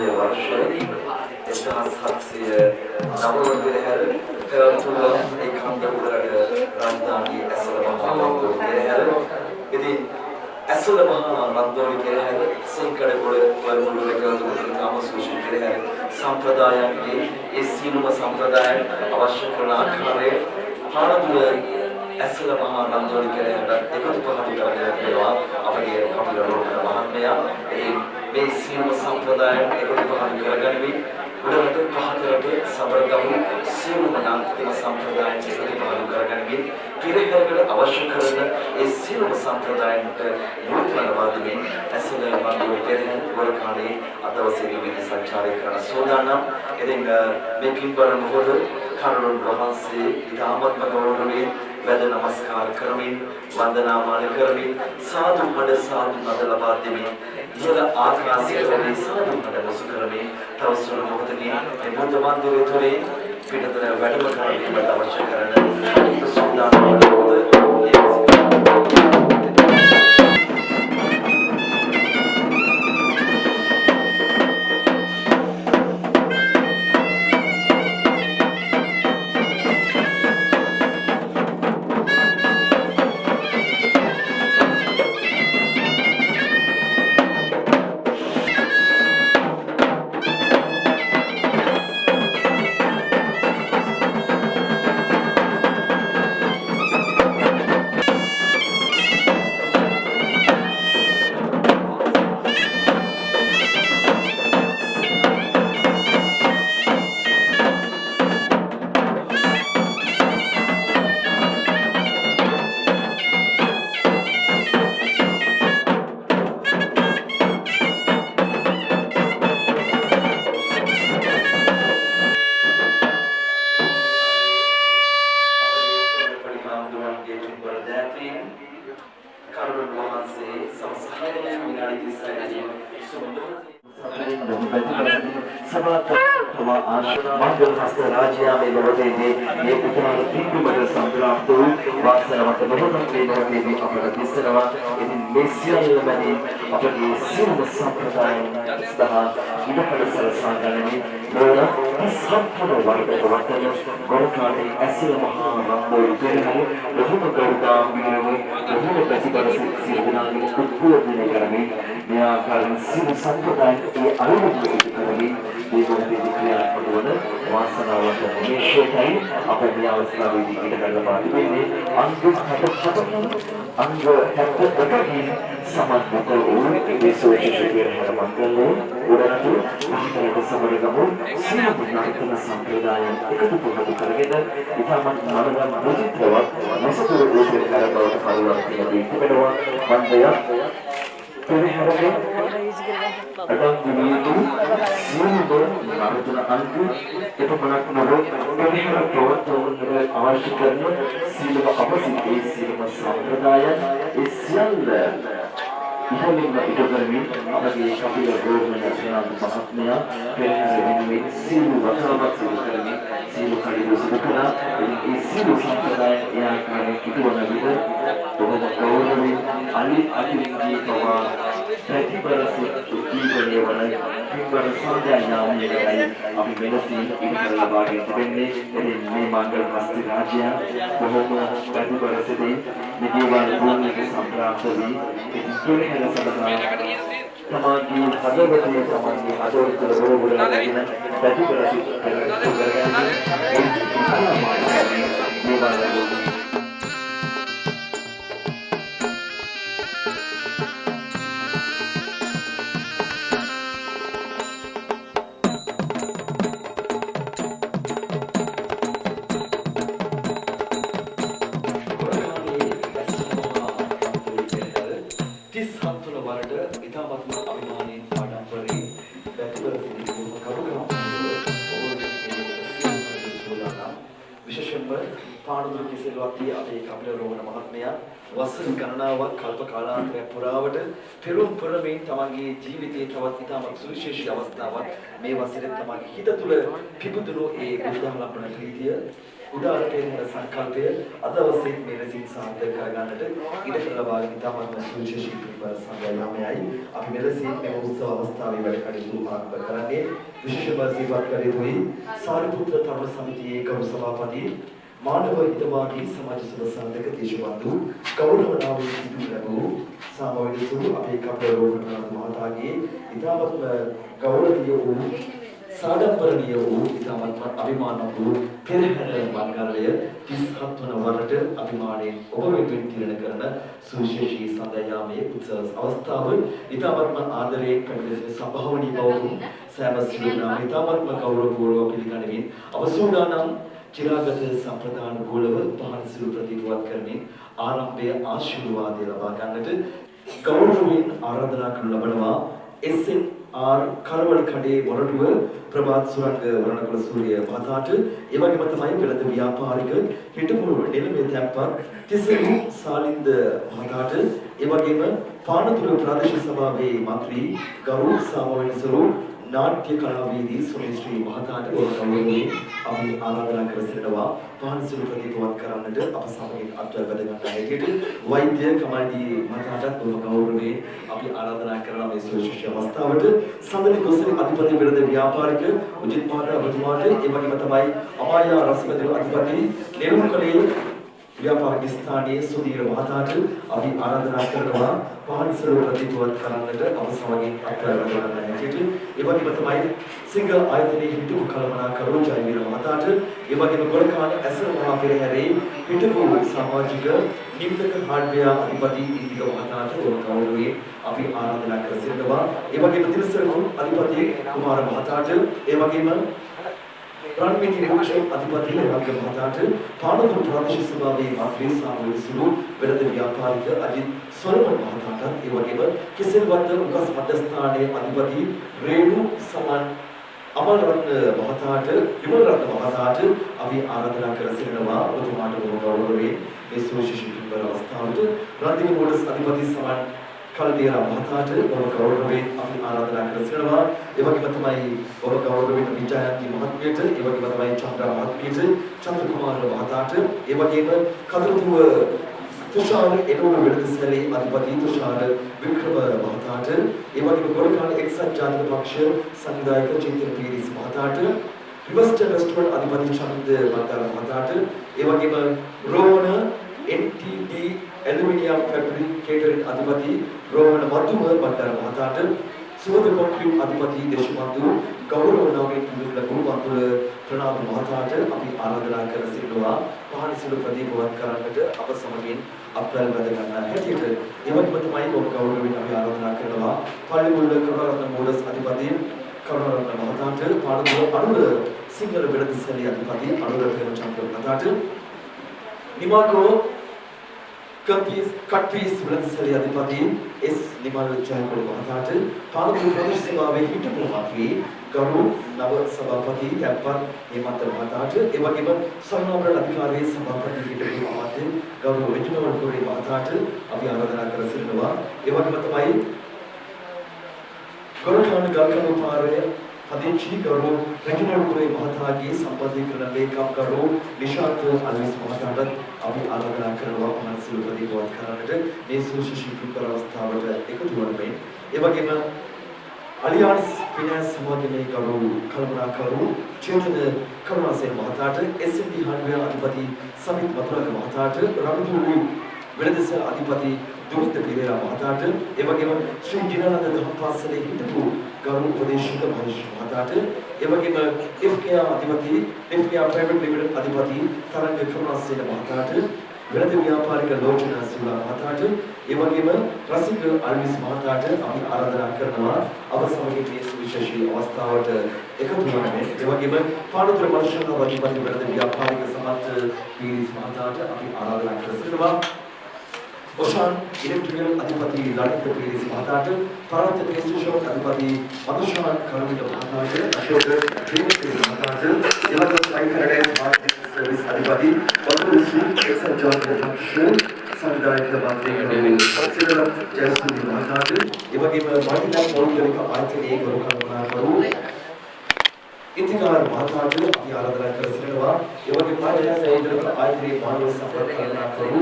वर्ष 1790 පෙරහැර පැවතුන ඒ කන්දකුලට රාජධානී ඇසළ මහා රන්දෝලි පෙරහැර. ඉතින් ඇසළ මහා රන්දෝලි පෙරහැර සිංකඩගොඩ වරුමුළුවේ පැවතුන කාමසූෂි පෙරහැර සම්ප්‍රදායන්ගේ ඒ සියලුම සම්ප්‍රදායන් අවශ්‍ය කරන ආකාරයේ පාරදුර ඇසළ මහා රන්දෝලි පෙරහැරට එකතු පහතු කරගෙන යනවා අපගේ කපිල රෝහණ මහත්මයා. මේ සියලුම සම්ප්‍රදායන් එකතු පහතු කරගනිමින් උඩරට පහතරට සබරගමු සියලුම නාට්‍ය සම්ප්‍රදායන් එකතු පහතු කරගනිමින් පෙරහැරකට අවශ්‍ය කරන ඒ සියලුම සම්ප්‍රදායන්ට මුල්තන වාදමින් ඇසළ රන්දෝලි පෙරහැර වරකාණේ අදවසේදී විදි සංචාරය කරන සෝදානම්. ඉතින් මේ පින්බර මොහොත කරුණුන් වහන්සේ ඉතාමත්ම ගෞරවයෙන් වැඳ නමස්කාර කරමින් වන්දනාමාන කරමින් සාදු හඬ සාදු නද ලබා දෙමින් ඉහළ ආකාශයේ වගේ සාදු හඬ මුසු කරමින් තවසුළු මොහොතකින් මේ බුද්ධ මන්දිරය තුළින් පිටතට වැඩම කරන්නට අවශ්‍ය කරන සෝදානම් राज्यामे लभते ये उदार तीव्र संग्राम तो वास्तवत बहुत लेने भी अपना दिसरवा यदि मेसियल बने अपने सिर्फ संप्रदाय सदा इधर सरसांगने लोना इस संपूर्ण वर्ग वर्तन गोरखाने ऐसे महारंदोलि पෙරහැර बहुत गौरवान्वित बहुत प्रतिभा सिद्धनानी उत्पूर्ण करने මේ ආකාරයෙන් සියලු සම්ප්‍රදායන් ඒ අනුමත කරමින් දේවෝපේ ක්‍රියාත්මක වන වාසනාවන්ත නිමේෂයයි අප මේ අවස්ථාවේදී ඉඩ ගන්නවා තිබෙන්නේ අංග 72කින් සමන්විත වූ විශේෂ පෙරහැර මංගලයේ උඩරට මහතරට සමරගමු සියලු නාට්‍ය සම්ප්‍රදායන් එකතු පුහුණු කරගෙන ඉතාමත් මනෝරම මුදිතවත් මෙසතුරු රූපේ කරබවට පරිවර්තනය වී තිබෙනවා. මන්දය පෙරහැරේ අඩංගු සියලු නාට්‍ය අංග එපමණක් නොවේ පෙරහැර ප්‍රවර්තනයට අවශ්‍ය කරන සියලුම අපසිතේ සියලුම සම්ප්‍රදායන් ඒ සියල්ල ඉහළින්ම ඉටු කරමින් අපගේ කපිල රෝහණ මහත්මයා පෙරහැර වෙනුවෙන් සියලු වතාවක් සිදු කරමින් සියලු කටයුතු සිදු කළා. ඒ සියලු සම්ප්‍රදායන් ඒ ආකාරයෙන් ඉටුවන විට බොහොම ගෞරවයෙන් අලින්ගේ පවා ප්‍රතිපරස උද්දීපනය වන පින්බර සංඥානාමයේදී අපි මෙලෙසින් ඉදිරියට ලබාගෙන තිබෙන්නේ. මේ මංගල හස්ති රාජ්‍ය බොහොම ප්‍රතිපරසදී නිදීවල් භූමික සම්ප්‍රාප්ත වී ඉදිරියට සඳහා තමාගේ හදවතේ තමාගේ අදෝරිත රෝගවලගෙන ප්‍රතිපරසී කරගෙන පානදුර කිසිලවත්ී අපේ කපිල රෝහණ මහත්මයා වසර ගණනාවක් කල්ප කාලාන්තරයක් පුරාවට පෙරම් පුරමින් තමන්ගේ ජීවිතයේ තවත් ඉතාමත් සුවිශේෂී අවස්ථාවක් මේ වසරේ තමන්ගේ හිත තුළ පිබුදුණු ඒ බුදුදහම ප්‍රීතිය උදාර පෙරහැර සංකල්පය අද අවස්ථේ මේ ලෙසින් සාර්ථක කරගන්නට ඉඩ ලබා ඉතාමත් සුවිශේෂී පිළිවෙල සංගායනාවයි අපි මෙලෙසින් මේ උත්සව අවස්ථාවේ වැඩ කටයුතු ආරම්භ කරන්නේ විශේෂ බසිවත් කර යුතුයි සාරිපුත්‍ර තරුණ සමිතියේ ගරු සභාපති මානව හිතවාදී සමාජ සභාසාධක දේශබන්දු ගෞරවනාවේ සිදු ලැබූ සාමවැඩිසුළු අපේ කපිල රෝහණ මහතාගේ ඉතාමත් ගෞරවනීය වූ සාඩම්බරණීය වූ ඉතාමත් අභිමාන වූ පෙරහැර මංගල්‍ය 37 වන වරට අභිමානයෙන් ඔබ වෙනුවෙන් තිරණ කරන සුවිශේෂී සඳයාමේ උත්සව අවස්ථාව ඉතාමත් ආදරයෙන් පැමිණෙන සභාවනී බවතුන් සෑම සිළුනාම ඉතාමත් ගෞරවපූර්වව පිළිගනිමින් අවසෝදානම් චිරාගත සම්ප්‍රදාන ගෝලව පහන් සිළු ප්‍රතිපවත් කරමින් ආරම්භය ආශිර්වාදය ලබා ගන්නට ගෞරවයෙන් ආරාධනා කරනු ලබනවා SNR කරවල කඩේ වරටුව ප්‍රභාත් සුරංග වරණකුල සූර්ය මහතාට ඒ වගේම තමයි වෙළඳ ව්‍යාපාරික හිටපු නිලමේ තැන්පත් තිසරි සාලින්ද මහතාට ඒ වගේම පානතුර ප්‍රාදේශීය සභාවේ මන්ත්‍රී ගරු සාමවෙනසරු නාට්‍ය කලාවේදී සුනිශ්‍රී මහතාට ගෞරවයෙන් අපි ආරාධනා කර සිටිනවා පහන් සිළු ප්‍රතිපවත් කරන්නට අප සමගින් අත්වැද ගන්න හැටියට වෛද්‍ය කමාන්ඩී මහතාටත් බොහොම ගෞරවයෙන් අපි ආරාධනා කරනවා මේ සුවිශේෂී අවස්ථාවට සඳලි ගොස්සේ අධිපති වෙළඳ ව්‍යාපාරික උජිත් මහතා ඔබතුමාට ඒ වගේම තමයි අමායා රසමෙදි අධිපති නිර්මකලේ ව්‍යාපාරික ස්ථානයේ සුදීර මහතාට අපි ආරාධනා කරනවා පහන් සිළු ප්‍රතිපවත් කරන්නට අප සමගින් අත්වැද ගන්න හැටියට ඒ වගේම තමයි සිංහ ආයතනයේ හිටපු කළමනාකරු ජයවීර මහතාට ඒ වගේම ගොඩකාන ඇසල මහා පෙරහැරේ හිටපු සමාජික නිම්තක හાર્ඩ්වෙයාර් අධිපති ඉන්දික මහතාට ගෞරවයෙන් අපි ආරාධනා කර සිටිනවා ඒ වගේම තිරසරණු අධිපති කුමාර මහතාට ඒ වගේම රන්මිති නිරීක්ෂක අධිපති රාග්‍ය මහතාට පානදුර ප්‍රාදේශීය සභාවේ මන්ත්‍රී සාමවෙනසුළු වෙළඳ ව්‍යාපාරික අජිත් සොරමන් මහතාට ඒ වගේම කිසිල්වත්ත උගස් මධ්‍යස්ථානයේ අධිපති රේණු සමන් අමරරත්න මහතාට විමලරත්න මහතාට අපි ආරාධනා කර සිටිනවා ඔබතුමාට බොහෝ ගෞරවයෙන් මේ සුවිශේෂී පිළිවෙල අවස්ථාවට රාජ්‍ය මෝඩස් අධිපති සමන් කල්දියරා මහතාට බොහෝ ගෞරවයෙන් අපි ආරාධනා කර සිටිනවා ඒ වගේම තමයි බොහෝ ගෞරවයෙන් විජයන්ති මහත්මියට ඒ වගේම තමයි චන්ද්‍රා මහත්මියට චන්ද්‍ර කුමාර මහතාට ඒ වගේම කඳුරුව තුෂාර එනෝන වෙළඳසැලේ අධිපති තුෂාර වික්‍රම මහතාට ඒ වගේම ගොඩකාන එක්සත් ජාතික පක්ෂ සංවිධායක චින්තන පීරිස් මහතාට රිවර්ස්ටර් රෙස්ටොරන්ට් අධිපති චන්ද මන්දාර මහතාට ඒ වගේම රෝහණ NTD ඇලුමිනියම් ෆැක්ටරි කේටරින් අධිපති රෝහණ මතුම මන්දාර මහතාට සුවද කොන්ක්‍රීට් අධිපති දේශබන්දු ගෞරව නාමයෙන් පිළිගන්න වතුර ප්‍රනාන්දු මහතාට අපි ආරාධනා කර සිටිනවා පහන් සිළු ප්‍රතිපවත් කරන්නට අප සමගින් අප්‍රේල් වැඩ ගන්න හැටියට ඒ වගේම තමයි ඔබ ගෞරවයෙන් අපි ආරාධනා කරනවා පල්ලිමුල්ල කරුණාරත්න මෝඩස් අධිපති කරුණාරත්න මහතාට පානදුර අනුර සිංහල වෙළඳසැලේ අධිපති අනුර ප්‍රේමචන්ද්‍ර මහතාට නිමාකෝ කට්පීස් වෙළඳසැලේ අධිපති S නිමල් ජයකොඩි මහතාට පානදුර ප්‍රදේශ සභාවේ හිටපු මන්ත්‍රී ගරු නව සභාපති තැන්පත් හේමන්ත මහතාට ඒ වගේම සම්මානවල අධිකාරියේ සභාපති හිටපු අමාත්‍ය ගරු රජිනවල් කුරේ මහතාට අපි ආරාධනා කර සිටිනවා ඒ වගේම තමයි ගොඩකාන ගල්කණු පාරේ පදිංචි ගරු රජිනවල් කුරේ මහතාගේ සම්බන්ධීකරණ ලේකම් ගරු නිශාන්ත අල්විස් මහතාට අපි ආරාධනා කරනවා පහන් සිළු ප්‍රතිපවත් කරන්නට මේ සුවිශේෂී පිළිවෙල අවස්ථාවට එකතු වන්නේ ඒ වගේම අලියාන්ස් ෆිනෑන්ස් සමාගමේ ගරු කළමනාකරු චේතන කරුණාසේන මහතාට SND හාඩ්වෙයාර් අධිපති සමිත් මතුරාග මහතාට රණදුරු වෙළඳසැල අධිපති දුමිත පෙරේරා මහතාට ඒ වගේම ශ්‍රී ජිනානන්ද දහම්පාසලේ හිටපු ගරු උපදේශක මහේෂ් මහතාට ඒ වගේම FKR අධිපති FKR ප්‍රයිවට් ලිමිටඩ් අධිපති තරංග කරුණාසේන මහතාට වෙළඳ ව්‍යාපාරික ලෝචනා සිල්වා මහතාට ඒ වගේම රසික අල්විස් මහතාට අපි ආරාධනා කරනවා අප සමගින් මේ සුවිශේෂී අවස්ථාවට එකතු වන්නේ ඒ වගේම පානදුර මනුෂ්‍යක අධිපති වෙළඳ ව්‍යාපාරික සමත් පීරිස් මහතාට අපි ආරාධනා කර සිටිනවා ඔෂාන් ඉලෙක්ට්‍රිකල් අධිපති ලලිත පීරිස් මහතාට පරාන්ත පේස්ටේෂන් අධිපති මදුෂාන් කරුණික මහතාට අශෝක ශ්‍රීමති මහතාට එවකට සයිකරඩේ ස්මාර්ට් සර්විස් අධිපති Bakırisi Eksen Canlı Takışı සංවිධායක මන්ත්‍රී සිරලක් ජයසූරිය මහතාට ඒ වගේම මහින්දා පෞද්ගලික ආයතනයේ ගරු කරුණාකරු ඉතිකාර මහතාට අපි ආරාධනා කර සිටිනවා ඒ වගේම මහින්දා පෞද්ගලික ආයතනයේ මානව සම්පර්ක කරුණාකරු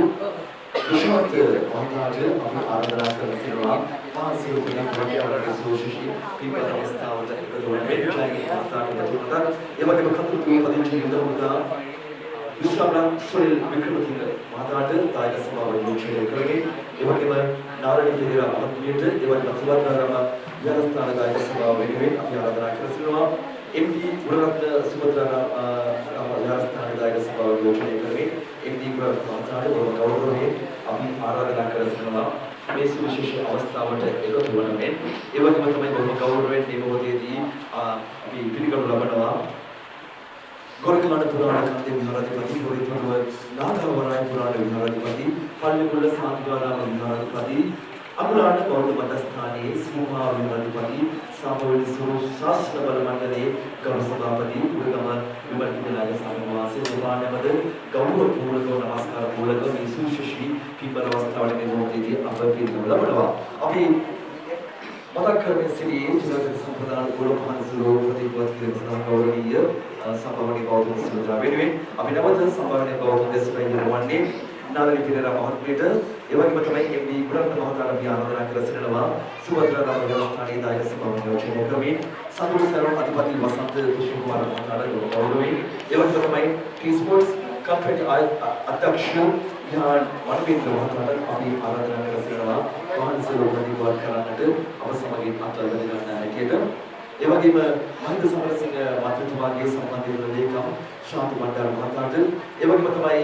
විශ්වවිද්‍යාල මහතාට අපි ආරාධනා කර සිටිනවා පාසිල් කෙනෙක් සෝෂිෂි පීපල් අවස්ථාවට එකතු වෙන මෙච්චරයි මහතාට ලැබුණා ඒ වගේම කතුරු පදිංචි යුදමුදා විශ්වවිද්‍යාල සොරිල් වික්‍රමසිංහ මහතාට දායක සභාව යෝජනය කරගෙන ඒ වගේම නාරණී පෙරේරා මහත්මියට ඒ වගේම සුවත්නාරාම විහාරස්ථාන දායක සභාව වෙනුවෙන් අපි ආරාධනා කර සිටිනවා එම්.ඩී. ගුණරත්න සුවත්නාරාම විහාරස්ථාන දායක සභාව යෝජනය කරගෙන එම්.ඩී. ගුණරත්න මහතාට ගෞරවයෙන් අපි ආරාධනා කර සිටිනවා මේ සුවිශේෂ අවස්ථාවට එකතු වන මෙන් ඒ වගේම තමයි බොහොම ගෞරවයෙන් මේ මොහොතේදී අපි පිළිගනු ලබනවා गोरखनाथ पुराण कांते विहाराधिपति गोरखनाथ नागावराय पुराण विहाराधिपति पल्लिकुल्ल सांगवारा विहाराधिपति अमलाट बौद्ध मठस्थाने सिंहा विहाराधिपति सामवेली स्वरूप शास्त्र बल मंडले गौरव सभापति उदगम विमर्तिनाय स्वामीवासी उपानमद गौरव पूर्वक नमस्कार पूर्वक विशेषी पीपल अवस्थावडे मोहतेदी अपील लबडवा अभी मदक करने से लिए जिला संप्रदान गोरव महानसुरो प्रतिपद के गौरवीय संभावने बौद्ध सुद्रा वेनुवे अभिनवत संभावने बौद्ध देशवाई निर्माणने नारळी पेरेरा महत्मेट एवं मतमय एम.डी. गुणरत्न महतार आराधना कर सिरनवा सुभद्राराम देवस्थानी दायक सभावने योजना क्रमे संतोष सर्व अधिपति वसंत पुष्पकुमार महतार गौरवे एवं मतमय टी स्पोर्ट्स कंपनी अध्यक्ष ध्यान मनवेंद्र महतार अभी आराधना कर सिरनवा वाहन से प्रतिपद करानट अवसमगे आत्मबलिदान हैकेट ඒ වගේම මහින්ද සමරසිංහ මන්ත්‍රීතුමාගේ සම්බන්ධ ලේකම් ශාන්ති බණ්ඩාර මහතාට ඒ වගේම තමයි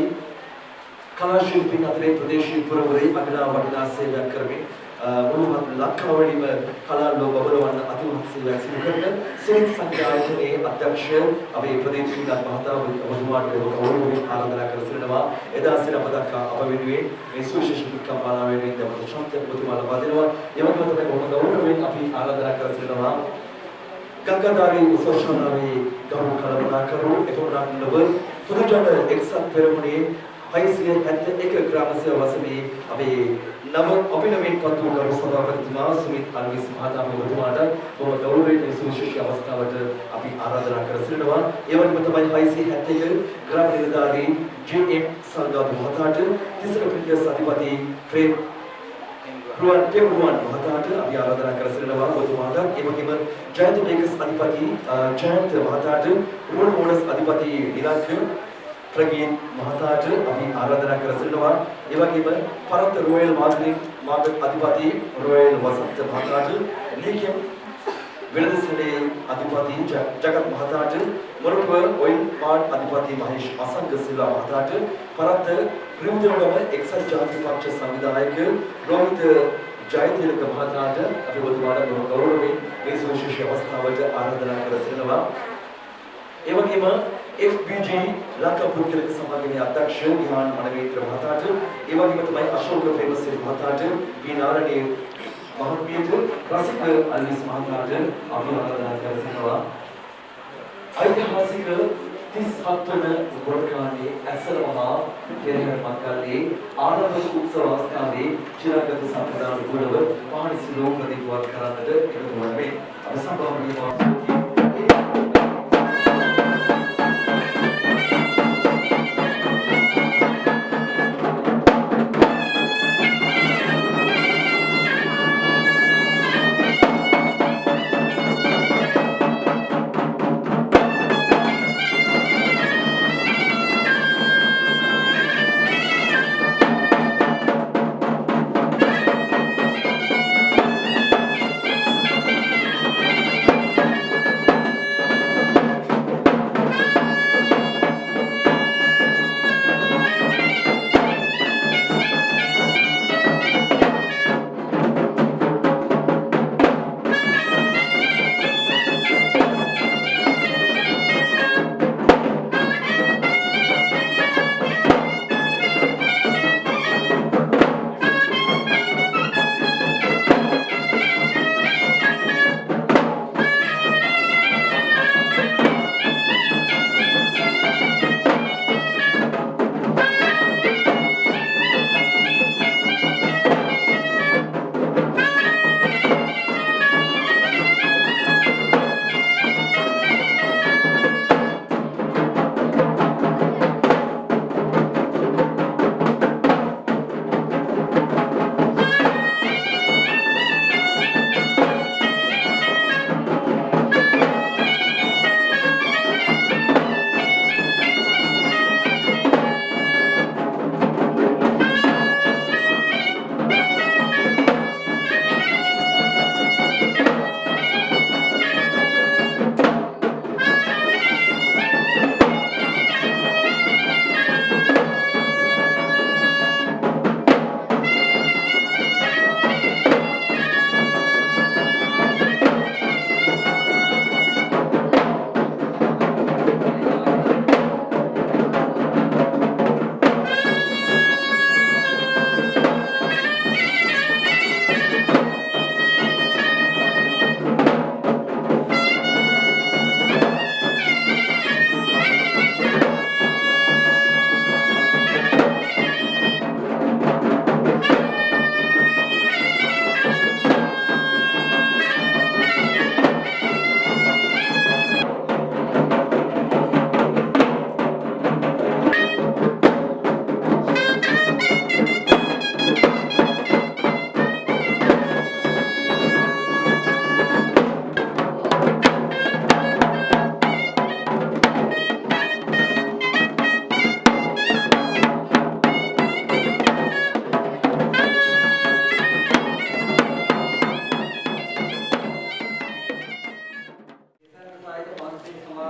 කලා ශිල්පීන් අතරේ ප්‍රදේශීය පුරවරේ අගනා වටිනා සේවයක් කරමින් මුළුමත් ලක්කාවලිම කලා ලෝක බබලවන්න අතිමහත් සේවයක් සිදු කරන සිරිත් සංඝායතනයේ අධ්‍යක්ෂ අපේ ප්‍රදේශීය මහතා ඔබතුමාට ගෞරවයෙන් ආරාධනා කර සිටිනවා එදා සිට අප දක්වා අප වෙනුවෙන් මේ සුවිශේෂ පිටකම් මාලාව වෙනුවෙන් අපට ශාන්තිය ඔබතුමා ලබා දෙනවා ඒ වගේම තමයි බොහොම ගෞරවයෙන් අපි ආරාධනා කර සිටිනවා गंगाधारी उस्मानावी गौरव कलाकारों एवं नवर पुनर्जन एकसाथ पेरमुने हैसियत हत्ते एक ग्राम से वसमी अभी नव अभिनवीन पत्तू गौरव सभापति सुमित अलविस महाता बहुमाडा वो गौरव ने सुविशेष अवस्थावट अभी आराधना कर सिरनवा एवं मतमय हैसियत हत्ते ग्राम निर्धारी जे.एम. संगा महाताट तीसरे पिंड अधिपति प्रेम रुआन महताट अभी आराधना कर सिरनवा बहुमाडा एवं जयंत मेकस अधिपति जयंत महताट रोड मोनस अधिपति नीलांक प्रवीण महताट अभी आराधना कर सिरनवा एवं परत रॉयल मार्केट अधिपति रॉयल वसंत महताट लेकिन विलदसले अधिपति जगत महताट मरुप ऑयल पार्ट अधिपति महेश असंग सिल्वा महताट परत रिवदेवगम एक्साइज जाति पक्ष संविधायक रोहित जयतिलक महताट अभी बुधवार गौरव में विशेष अवस्थावट आराधना कर सिरनवा एवं एफबीजी लंका पुत्र समागम अध्यक्ष ध्यान मनवेंद्र महताट एवं मतमय अशोक फेमस महताट बी नारणी महत्मीत रसिक अलविस महताट अभी आराधना कर सिरनवा ऐतिहासिक 37 वर्षाने असलमहा केरळ मक्काले आनंद उत्सव स्थाने चिरागत संप्रदान गुणव पाणी सुलो प्रतिपद करानट एकතු වන්නේ අසම්භවනීය වාසෝකී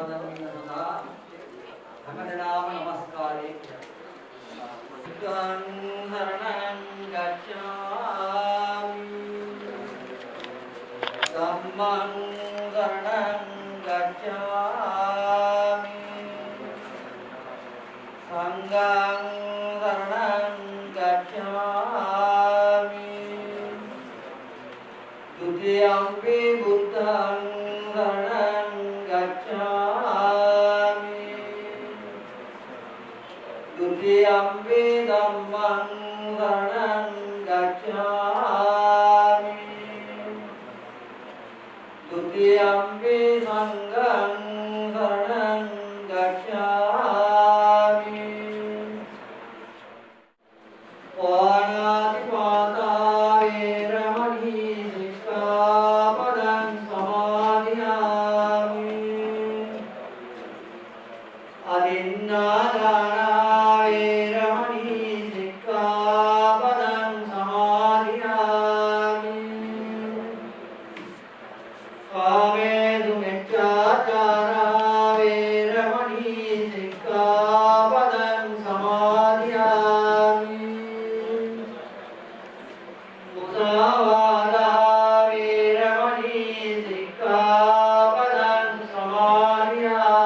සඳහා හැමදෙනාම নমස්කාරය කියනවා. බුද්ධං සරණං ගච්ඡාමි ධම්මං සරණං ගච්ඡාමි සංඝං සරණං ගච්ඡාමි ဒုတိယံ පි බුද්ධං සරණං ගච්ඡාමි ဒုတိယံ පි ධම්මං සරණං ගච්ඡාමි ဒုတိယံ පි සංඝං සරණං ගච්ඡාමි පාණාතිපාතා වේරමණී සික්ඛාපදං සමාදියාමි අදින්නාදානා වේරමණී සික්ඛාපදං සමාදියාමි කාමේසු මිච්ඡාචාරා වේරමණී සික්ඛාපදං සමාදියාමි මුසාවාදා වේරමණී සික්ඛාපදං සමාදියාමි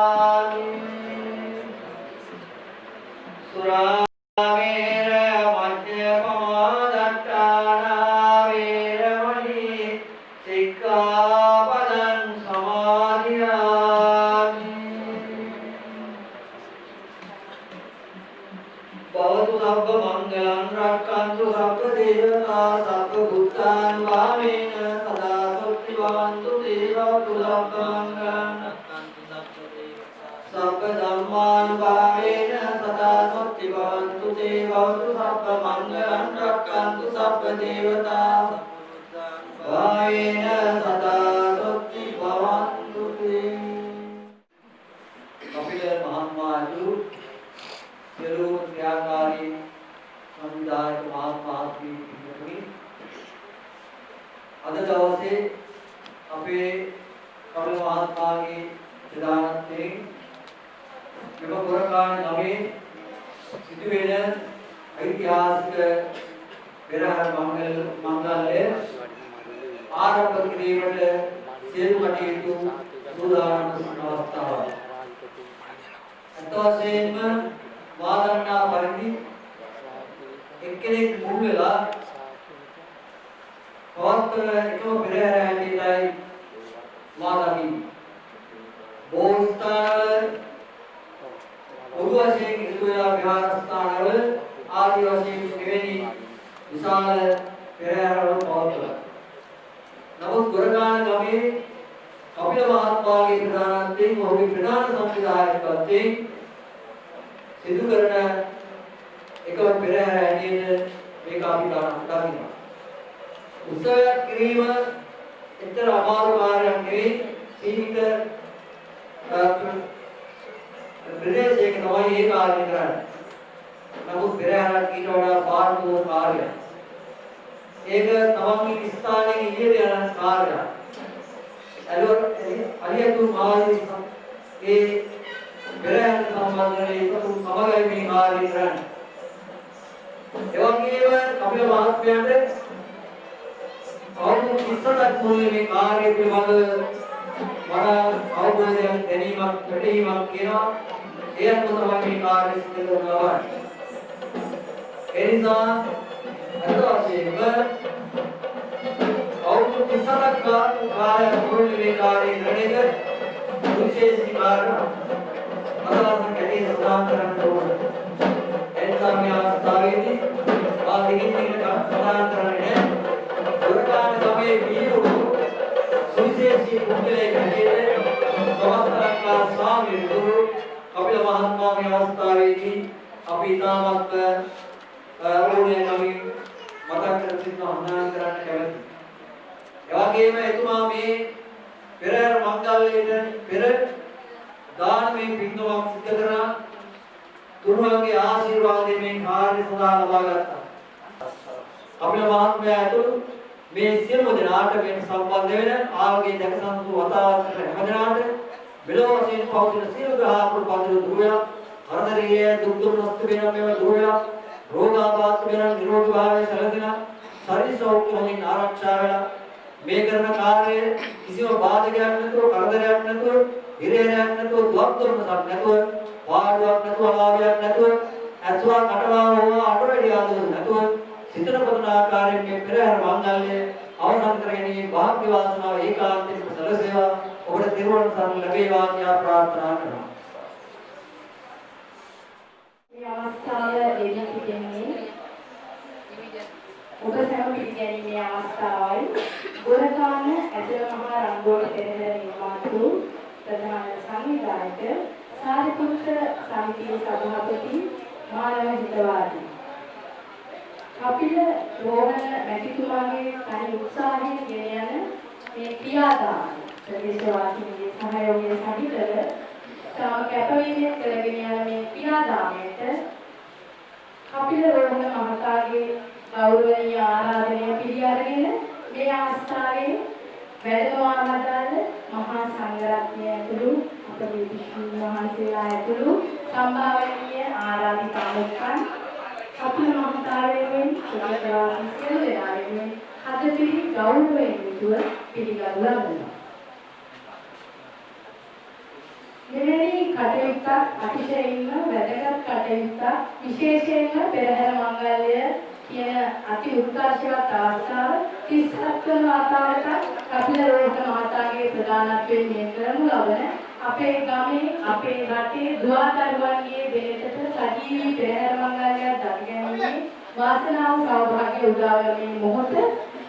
සුරාමේර මජ්ජපමාදට්ඨානා වේරමණී සික්ඛාපදං සමාදියාමි භවතු සබ්බ මංගලං රක්ඛන්තු සබ්බ දේවතා සබ්බ බුද්ධාන් වාමේන සදා සොත්ති භවන්තු දේවතු සබ්බ මංගලං සබ්බ ධම්මාන් වාමේන සදා සොත්ති භවන්තු දේවතු සබ්බ මංගලං රක්ඛන්තු සබ්බ දේවතා වාමේන සදා සොත්ති භවන්තු කපිල මහත්මයාණන් සියලුම ක්‍රියාකාරී සමුදායක මහත්මයාත්මී පිටුනි අද දවසේ අපේ කපිල මහත්මයාගේ ප්‍රධානත්වයෙන් මෙම පුරකාණ නමේ සිදුවෙන ඓතිහාසික පෙරහර මංගල්‍ය ආරම්භ කිරීමට සියලු කටයුතු සූදානම් වන අවස්ථාවයි. අතවසේම වාදන්නා පරිදි එක්කෙනෙක් මුල් වෙලා පවත්වන එකම පෙරහැර හැටියටයි මාදකින් බෝස්ථානවල පොදු වශයෙන් ඉදිරි වෙලා විහාරස්ථානවල ආදී වශයෙන් මෙවැනි විශාල පෙරහැරවල පවත්වනවා. නමුත් ගොරගාන ගමේ කපිල මහත්මයාගේ ප්‍රධානත්වයෙන් ඔහුගේ ප්‍රධාන සංවිධායකත්වයෙන් සිදු කරන එකම පෙරහැර හැටියට මේක අපි දකිනවා. උත්සවයක් කිරීම එතර අමාරු කාර්යයක් නෙවෙයි. සීමිත ප්‍රදේශයක තමයි මේ කාර්යය කරන්නේ. නමුත් පෙරහැරක් ඊට වඩා පාරමිත කාර්යයක්. ඒක තමන්ගේ ස්ථානයේ ඉහළ යන කාර්යයක්. අලියතු මාළි ඒ පෙරහැර සම්බන්ධයෙන් එකතු සමගයි මේ කාර්යය කරන්නේ. එවැගේම කපිල මහත්මයාට අවුරුදු 30ක් මුල්ලේ මේ කාර්යය පිළිබඳව වඩා අවබෝධයක් දැනීමක් පැටීමක් කියනවා. ඒත් තමයි මේ කාර්යය සිදු කරනවා. ඒ නිසා අද වශයෙන්ම අවුරුදු 30ක් කාලයක් මුළුල්ලේ මේ කාර්යය කරන එක විශේෂී කාරණා. අදවස කැටි සඳහන් කරන්න ඕන. එනිසා මේ අවස්ථාවේදී ආදිකින් සඳහන් කරන්නේ ගොරකාන ගමේ වීරු සුවිශේෂී කුංගලේ කැටියේ සමස්තරක්කා ස්වාමීන් වහන්සේ කපිල මහත්මයාගේ අවස්ථාවේදී අපි තාමත් ඕනේ නමින් මතක් කර සිටින අනුදාන කරන්න කැමැතියි. එවැගේම එතුමා මේ පෙරහැර මංගල්‍යයට පෙර දානමය පින්කමක් සිදු කරන තුනුවන්ගේ ආශිර්වාදයෙන් මේ කාර්ය සඳහා ලබා ගත්තා. කපිල මහත්මයා ඇතුළු මේ සියලුම දෙනාට මේ සම්බන්ධ වෙන ආවගේ දැකසන්තු වතාවත් හැමදෙනාට මෙලොව වශයෙන් පවතින සියලු ග්‍රහපුර පන්දු දුරය කරදරයේ දුක් දුර්නස්ත වෙන මේව දුරය රෝගාබාධ වෙන නිරෝගී භාවය සැලසෙන ශරීර සෞඛ්‍ය හොඳින් ආරක්ෂා වෙලා මේ කරන කාර්යය කිසිම බාධකයක් නැතුව කරදරයක් නැතුව හිරේරයක් නැතුව දුක් දුර්නසක් නැතුව පාඩුවක් නැතුව අලාභයක් නැතුව අත්වා කටවා හෝ අඩවැඩි ආදෝෂ නැතුව සිතන පතන ආකාරයෙන් මේ පෙරහැර මංගල්‍ය අවසන් කර ගැනීම වාග්ය වාසනාව ඒකාන්තයෙන් සැලසේවා ඔබට නිර්වාණ සරණ ලැබේවා කියා ප්‍රාර්ථනා කරනවා. මේ අවස්ථාව එළි සිටින්නේ ඔබ සැම පිළිගැනීමේ අවස්ථාවයි. ගොරකාන ඇදල මහා රංගෝලි පෙරහැර නිර්මාතෘ ප්‍රධාන සංවිධායක සාරිපුත්‍ර සමිතියේ සභාපති මානව හිතවාදී කපිල රෝහණ මැතිතුමාගේ තනි උත්සාහයෙන් ගෙන යන මේ ක්‍රියාදාම ප්‍රදේශවාසීන්ගේ සහයෝගය සහිතව තම කැපවීමෙන් කරගෙන යන මේ ක්‍රියාදාමයට කපිල රෝහණ මහතාගේ ගෞරවනීය ආරාධනය පිළි අරගෙන මේ අවස්ථාවේ වැඩම වදාළ මහා සංඝරත්නය ඇතුළු අපගේ විශේෂ මහන්සියලා ඇතුළු සම්භාවනීය ආරාධිකාවකන් කපිල මහතාගෙන් සුබසවාසී සියලු දෙනාගෙන් හදපිරි ගෞරවයෙන් යුතුව පිළිගනු ලබනවා. මෙවැනි කටයුත්තක් අතිශයින්ම වැදගත් කටයුත්තක් විශේෂයෙන්ම පෙරහැර මංගල්‍ය කියන අති උත්කර්ෂවත් අවස්ථාව 37 වන වතාවට කපිල රෝහණ මහතාගේ ප්‍රධානත්වයෙන් මේ කරනු ලබන අපේ ගමේ අපේ රටේ දුවදරුවන්ගේ වෙනතට සජීවී පෙරහැර මංගල්‍යයක් දක්වන්නේ වාසනාව සෞභාග්‍ය උදා වන මේ මොහොත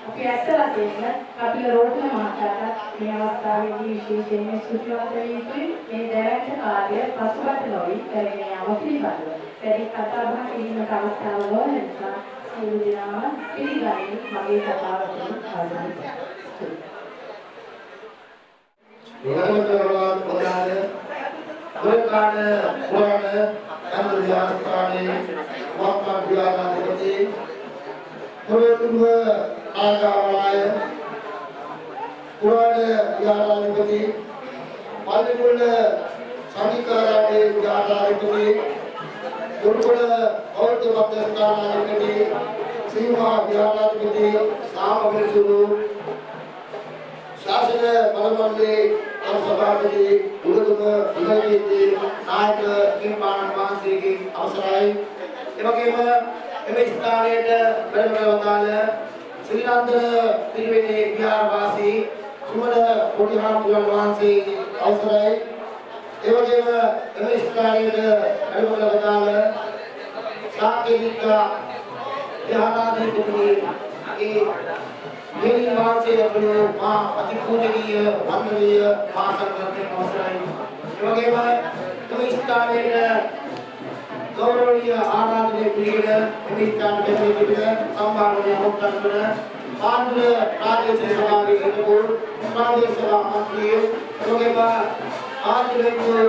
අපි ඇත්ත වශයෙන්ම කපිල රෝහණ මහතාට මේ අවස්ථාවේදී විශේෂයෙන්ම සුදුසුමත් වී යුතුයි. මේ දැවැන්ත කාර්ය පසුබට නොවි කරගෙන යාම පිළිබඳව වැඩි කතා බහ කිරීමට අවස්ථාව නොවන නිසා සියලු දෙනාම පිළිගනිමින් මගේ කතාවට ආරම්භ आगावाय पुराण याराधिपति पालिकुल समिकारादे याराधिपति गुरुकुल और्त मध्यस्थानाधिपति सीमा याराधिपति सामवेशुरु शासन बलमंडली और सभापति उर्दुम विजयती नायक निर्माण मानसिक अवसराय එවැගේම එම ස්ථානයට වැඩම වදාළ ශ්‍රී ලංකන පිරිවෙනේ විහාරවාසී සුමන පොඩිහාමුදුරන් වහන්සේ අවසරයි. එවැගේම එම ස්ථානයට වැඩම වදාළ සාකේතික විහාරාධිපති ඒ මෙහි වහන්සේ අපේ මා අතිපූජනීය වන්දනීය මා සංඝරත්නයේ අවසරයි. එවැගේම එම ස්ථානයට गौरवनीय आराधने प्रिय निमित्तान के लिए संभावना मुक्तन कर आंध्र प्रदेश सभारी को प्रदेश सभा मंत्री के बाद आंध्र को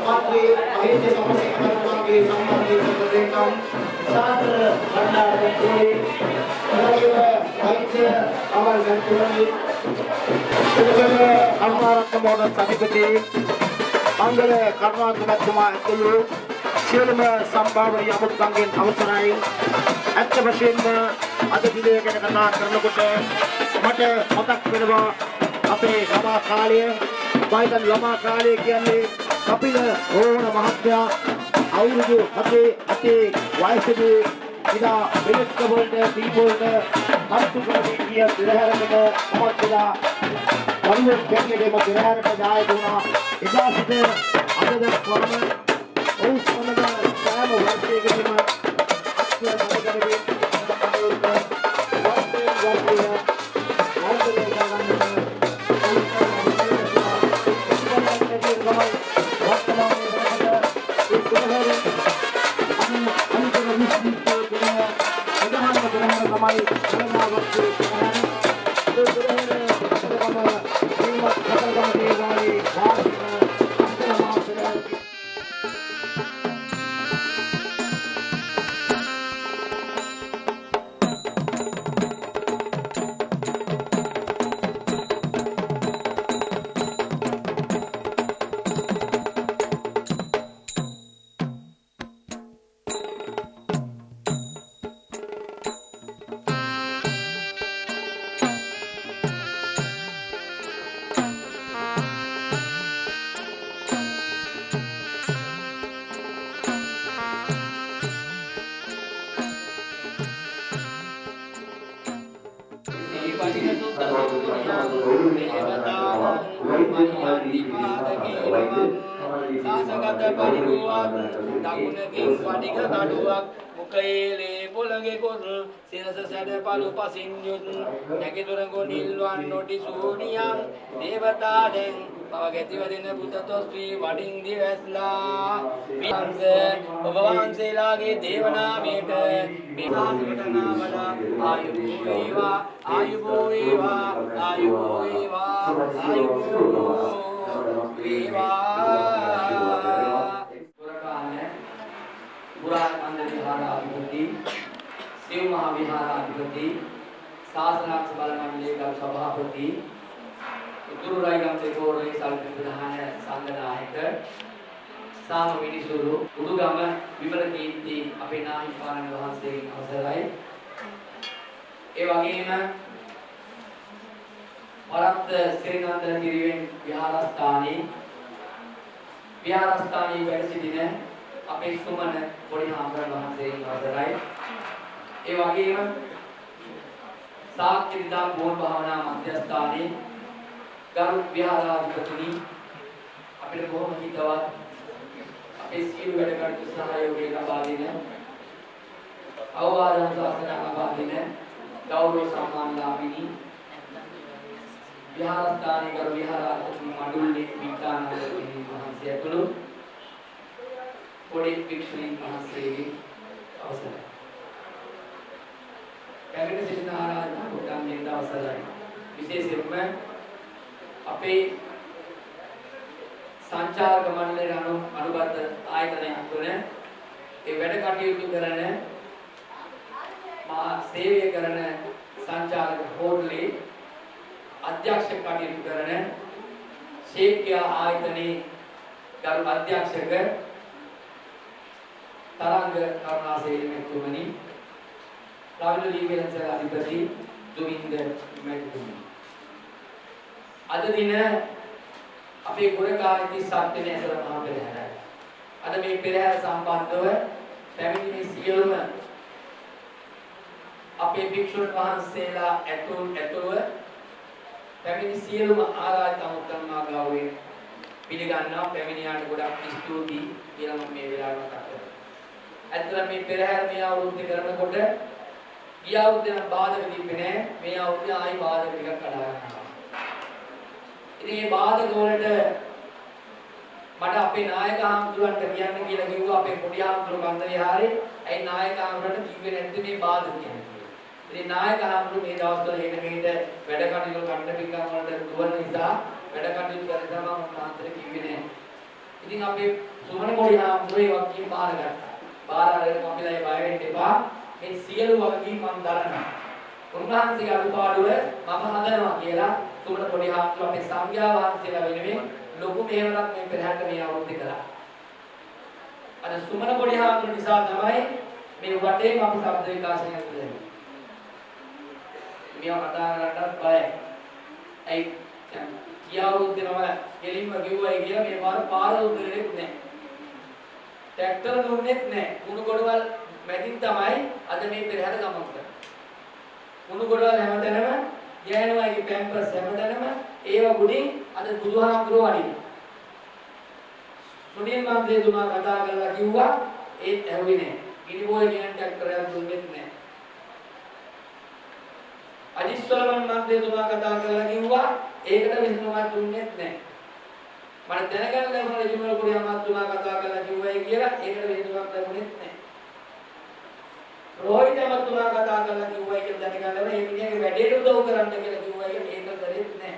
मंत्री अहिंद समस्या के संबंधित कार्यक्रम छात्र भंडार मंत्री के बाद अहिंद अमर गंतुली हमारा कमोड समिति मंगल कर्नाटक कुमार अतुलु සියලුම සම්භාවනීය අමුත්තන්ගෙන් අවසරයි. ඇත්ත වශයෙන්ම අද දිනේ ගැන කතා කරනකොට මට මතක් වෙනවා අපේ ළමා කාලය. වයිදන් ළමා කාලය කියන්නේ කපිල රෝහණ මහත්තයා අවුරුදු 7 වයසේදී ඉදා වෙනස්ක වලට දීපෝල්ට මත්තු කරගෙන ගිය පෙරහැරකට පොත්ලා වරුව දෙකේම පෙරහැරට දායක වුණා. එදා සිට අද දක්වාම उस समय साल वर्षे के लिए अक्सर करेंगे සාසගත පරිවුවක් දකුණකින් වඩික කඩුවක් මුකේලේ පොළගේ කොත් සිරස සැඩ පළු පසින් යුත් නැගිදුර ගොනිල්වන් නොටි සූනියන් දේවතා දැන් පව ගැතිව දෙන පුතතොස් වී වඩින් දිවැස්ලා විහංස ඔබ වහන්සේලාගේ දේවනාමයට මේහාසකට නාමලා ආයුබෝ වේවා ආයුබෝ වේවා ආයුබෝ වේවා ආයුබෝ වේවා පුරාණ මන්දිර විහාරාධිපති සිව් මහ විහාරාධිපති ශාසනාක්ෂ බල මණ්ඩලයේ ගරු සභාපති උතුරු රයිගම්පේ කෝරළේ සල්පි ප්‍රධාන සංඝනායක සාම මිනිසුරු උඩුගම විමල කීර්ති අපේ නාහිමිපාණන් වහන්සේගෙන් අවසරයි. ඒ වගේම වරත් ශ්‍රීනන්දන පිරිවෙන් විහාරස්ථානයේ වැඩ සිටින අපේ සුමන පොඩි හාමුදුරන් වහන්සේගෙන් අවසරයි. ඒ වගේම සාක්‍රිතා බෝධ භාවනා මධ්‍යස්ථානයේ ගරු විහාරාධිපතිනි අපිට බොහොම හිතවත් අපේ සියලු වැඩ කටයුතු සහයෝගය ලබා දෙන අවවාද ශාසන ලබා දෙන ගෞරව සම්මාන ලාභිනී විහාරස්ථානයේ ගරු විහාරාධිපති මඩුල්ලේ විද්‍යානන්ද වහන්සේ ඇතුළු පොඩි භික්ෂුණීන් වහන්සේගේ අවසරයි. කැමති සිටින ආරාධනා කොට දෙන්න අවසරයි. විශේෂයෙන්ම අපේ සංචාරක මණ්ඩලයේ අනුබද්ධ ආයතනයක් තුන ඒ වැඩ කටයුතු කරන සේවය කරන සංචාරක හෝටලේ අධ්‍යක්ෂක කටයුතු කරන ශේක්‍යා ආයතනයේ ගරු අධ්‍යක්ෂක තරංග කරුණාසේන මෙතුමනි රාවිල ලීගලන්සල අධිපති දුමින්ද මෙතුමනි අද දින අපේ ගුණකාරී 37 වෙනි ඇසළ මහා පෙරහැරයි. අද මේ පෙරහැර සම්බන්ධව පැමිණි මේ සියලුම අපේ භික්ෂුන් වහන්සේලා ඇතුළු පැමිණි සියලුම ආරාධිත අමුත්තන්මා ගාවේ පිළිගන්නා පැමිණියාට ගොඩක් ස්තුතියි කියලා මම මේ වෙලාවට මතක් කරනවා. ඇත්තට මේ පෙරහැර මේ අවුරුද්ද කරනකොට ගිය අවුරුද්දේ නම් බාධක තිබ්බේ නෑ. මේ අවුරුද්දේ ආයි බාධක ටිකක් කඩා ගන්නවා. ඉතින් මේ බාධක වලට මට අපේ නායක හාමුදුරන්ට කියන්න කියලා කිව්වා අපේ පොඩි හාමුදුරු බන්ද විහාරේ. ඇයි නායක හාමුදුරන්ට කිව්වේ නැද්ද මේ බාධක කියන්නේ? ඉතින් නායක හාමුදුරු මේ දවස්වල එන මෙහෙට වැඩ කටයුතු කණ්ඩ පිටකම් වලට දුවන නිසා වැඩ කටයුතු කරලා මම උන්වහන්සේට කිව්වේ නෑ. ඉතින් අපේ සුමන පොඩි හාමුදුරු ඒ වගකීම් බාරගත්තා. බාර අරගෙන අපිලා ඒ බය වෙන්න එපා. මේ සියලු වගකීම් මම දරනවා. උන්වහන්සේගේ අනුපාඩුව මම හදනවා කියලා සුමන පොඩි හාමුදුරු අපේ සංඝයා වහන්සේලා වෙනුවෙන් ලොකු මෙහෙවරක් මේ පෙරහැරට මේ අවුරුද්දේ කළා. අද සුමන පොඩි හාමුදුරු නිසා තමයි මේ වටේම අපි ශබ්ද විකාශනය කරන්නේ. මේව කතා කරන්නත් බයයි. ඒ කියාවුරුද්දේ මම කෙලින්ම කිව්වයි කියලා මේ පාර උදේට නෑ. ट्रैक्टर දුන්නෙත් නෑ. කුණු ගොඩවල් මැදින් තමයි අද මේ පෙරහැර ගමන් කරන්නේ. කුණු ගොඩවල් හැමතැනම ගෑනුවගේ පැම්පර්ස් හැමතැනම ඒව ගුඩින් අද බුදුහාමුදුරුවෝ වඩිනවා. සුනිල් මන්ත්‍රීතුමා කතා කරලා කිව්වා ඒත් ඇහුවේ නෑ. ගිනිබෝල කියන ට්‍රැක්ටරයක් දුන්නෙත් නෑ. අජිස්වලමන් මන්ත්‍රීතුමා කතා කරලා කිව්වා ඒකට විසඳුමක් දුන්නෙත් නෑ. මට දැනගන්න ලැබුණා රජිමල කුඩි අමාත්‍යතුමා කතා කරලා කිව්වයි කියලා ඒකට විසඳුමක් ලැබුණෙත් නෑ. රෝහිත අමාත්‍යතුමා කතා කරලා කිව්වයි කියලා දැනගන්න ලැබුණා මේ මිනිහගේ වැඩේට උදව් කරන්න කියලා කිව්වයි ඒක කරෙත් නෑ.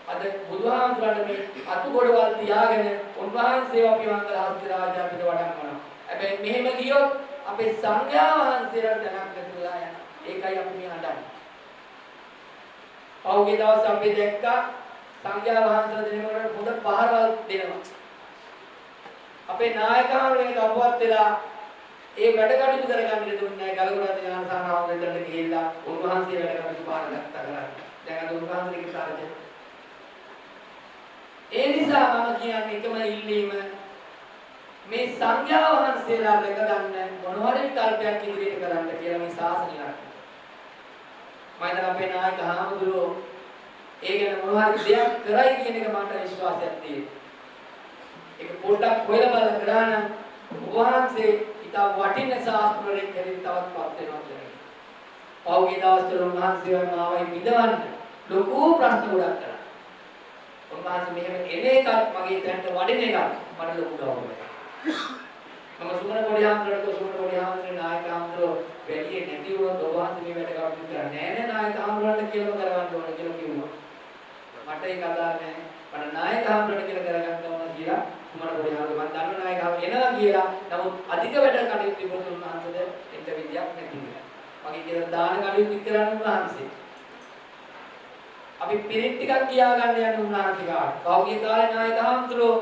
අද බුදුහාමුදුරන්ට මේ අතු ගොඩවල් තියාගෙන උන්වහන්සේව අපි මංගල හස්ති රාජා පිට වඩම්මනවා. හැබැයි මෙහෙම ගියොත් අපේ සංඝයා වහන්සේලාට දැනක් නැතුලා යනවා. ඒකයි අපි මේ හදන්නේ. පෞගේ දවස් අපි දැක්කා සංඝයා වහන්සේලා දෙනකොට පොඩ පහරවල් දෙනවා. අපේ නායකයන්ගේ අපවත් වෙලා ඒ වැඩ කටයුතු කරගන්න දුන්නේ නැහැ. ගලගොඩ ඥානසාරාම වෙදරට ගිහිල්ලා උන්වහන්සේ වැඩ කටයුතු පාර ගත්තා කරා. දැන් අද උන්වහන්සේගේ කාර්යය. ඒ නිසා මම කියන්නේ එකම ඉල්ලීම මේ සංඝයා වහන්සේලා දැක ගන්න මොනවාරි විකල්පයක් ඉදිරියට කරන්න කියලා මේ ශාසනය රැකගන්න. හිතන අපේ නායක හාමුදුරුවෝ ඒ ගැන මොනවා හරි දෙයක් කරයි කියන එක මට විශ්වාසයක් තියෙනවා. ඒක පොඩ්ඩක් හොයලා බලලා කරා නම් වහන්සේ ඉතා වටින ශාස්ත්‍රවලින් කෙරෙහි තවත් පත් වෙනවා කියන්නේ. පෞගේ දවස්වල උන්වහන්සේ මාවයි විදවන්න ලොකු ප්‍රශ්න ගොඩක් කරා. උන්වහන්සේ මෙහෙම එන එකක් මගේ දැනට වටින එකක් මට ලොකු ගෞරවයක්. මම සුමන පොඩිහාමුදුරට සුමන පොඩිහාමුදුරේ නායක හාමුදුරුවෝ වැඩි නැති වුණොත් ඔබවහන්සේ මේ වැඩ කටයුතු කරන්නේ නෑ නායක හාමුදුරන්ට කියලා කරවන්න ඕන කියලා කිව්වා. මට ඒක අදාළ නෑ. මට නායක හාමුදුරන්ට කියලා කරගන්න ඕන කියලා සුමන පොඩිහාමුදුරුවෝ මම දන්නවා නායක හාමුදුරුවෝ එනවා කියලා. නමුත් අධික වැඩ කටයුතු තිබුණොත් උන්වහන්සේට එන්න විදියක් නැති වෙනවා. මගේ කියලා දාන කටයුතු කරන්නේ උන්වහන්සේ. අපි පිරිත් ටිකක් කියා ගන්න යන උන්වහන්සේ කාට. පෞගේ කාලේ නායක හාමුදුරුවෝ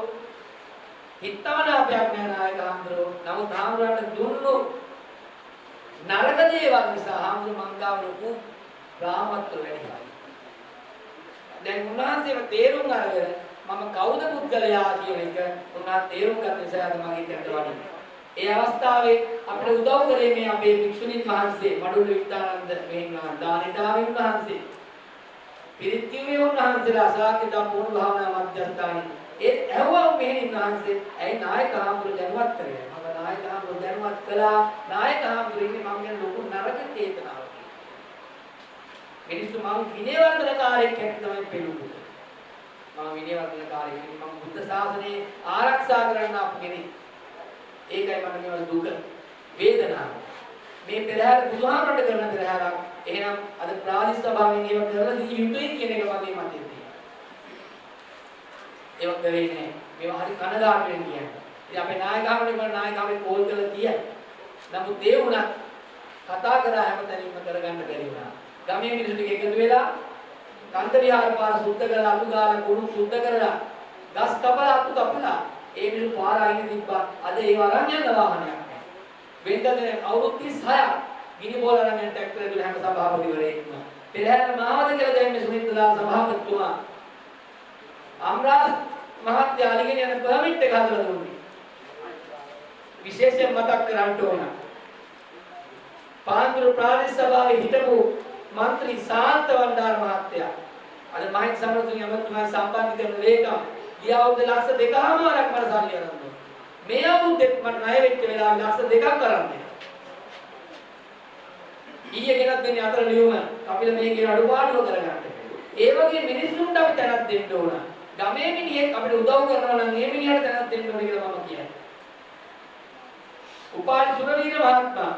හිතවනාපයක් නෑ නායක හාමුදුරුවෝ. නමුත් හාමුදුරන්ට දුන්නු නරක දේවල් නිසා හාමුදුරුවෝ මංගාව ලොකු රාමත්ව වැඩිලා. දැන් උන්වහන්සේව තේරුම් අරගෙන මම කවුද පුද්ගලයා කියන එක උන්වහන්සේ තේරුම් ගන්න නිසා අද මගේ දෙයට වඩිනවා. ඒ අවස්ථාවේ අපිට උදව් කරේ මේ අපේ භික්ෂුණීන් වහන්සේ මඩුල්ල විත්තානන්ද මෙහිනා දානිතාවෙන් වහන්සේ. පිරිත්තිමේ උන්වහන්සේලා සාක්‍ය දම්පුණු භාවනා මධ්‍යස්ථානයේ ඒ ඇහුවා මෙහෙණින් වහන්සේ ඇයි නායක හාමුදුරුවෝ දැනුවත් කරේ? මම නායක හාමුදුරුවෝ දැනුවත් කළා. නායක හාමුදුරුවෝ ඉන්නේ මම ගැන ලොකු නරක චේතනාවක්. මිනිස්සු මම විනයවර්ධනකාරයෙක් හැටියට තමයි පෙළුනේ. මම විනයවර්ධනකාරයෙක් මම බුද්ධ ශාසනය ආරක්ෂා කරන්න අප කෙනෙක්. ඒකයි මට මේවල දුක වේදනාව. මේ පෙරහැර බුදුහාමරට කරන පෙරහැරක්. එහෙනම් අද ප්‍රාදේශ සභාවෙන් ඒව කරලා දී යුතුයි කියන එක වගේ මතය තියෙනවා. ඒක කරේ නෑ. මේවා හරි කනගාටුවෙන් කියන්නේ. ඉතින් අපේ නායකවරුන්ගේ කෝල් කරලා කියයි. නමුත් ඒ වුණත් කතා කරා හැමතැනින්ම කරගන්න බැරි වුණා. ගමේ මිනිස්සු ටික එකතු වෙලා කන්ද විහාර පාර සුද්ධ කරලා අතු ගාලා කුණු සුද්ධ කරලා ගස් කපලා අතු කපලා ඒ මිනිස්සු පාර අයින තිබ්බා. අද ඒව අරන් යන වාහනයක් නෑ. වෙනදනේ අවුරුදු 36ක් ගිනි බෝල අරන් යන ට්‍රැක්ටර් එකේ හැම සභාපතිවරයෙක්ම පෙරහැර මාවත කියලා දැම්මේ සුනිත්ලා සභාපතිතුමා අම්රාජ් මහත්තයා අලිගෙන යන පර්මිට් එක හදලා දුන්නේ. විශේෂයෙන් මතක් කරන්න ඕන. පාන්දුර ප්‍රාදේශ සභාවේ හිටපු මන්ත්‍රී සාන්ත වණ්ඩාර මහත්තයා අද මහින්ද සමරතුංග මහත්මයා සම්බන්ධ කරන ලේකම් ගිය අවුරුදු ලක්ෂ 2කමාරක් මට සල්ලි අරන් දුන්නා. මේ අවුරුද්දෙත් මට ණය වෙච්ච වෙලාවේ ලක්ෂ 2ක් කරන්නේ. ඊයේ ගෙනත් දෙන්නේ අතර ලියුම කපිල මේ කියන අඩුපාඩුව කරගන්න. ඒ වගේ මිනිස්සුන්ට අපි තැනක් දෙන්න ඕන. ගමේ මිනිහෙක් අපිට උදව් කරනවා නම් මේ මිනිහට තැනක් දෙන්න ඕනේ කියලා මම කියන්නේ. උපාලි සුරවීර මහත්මයා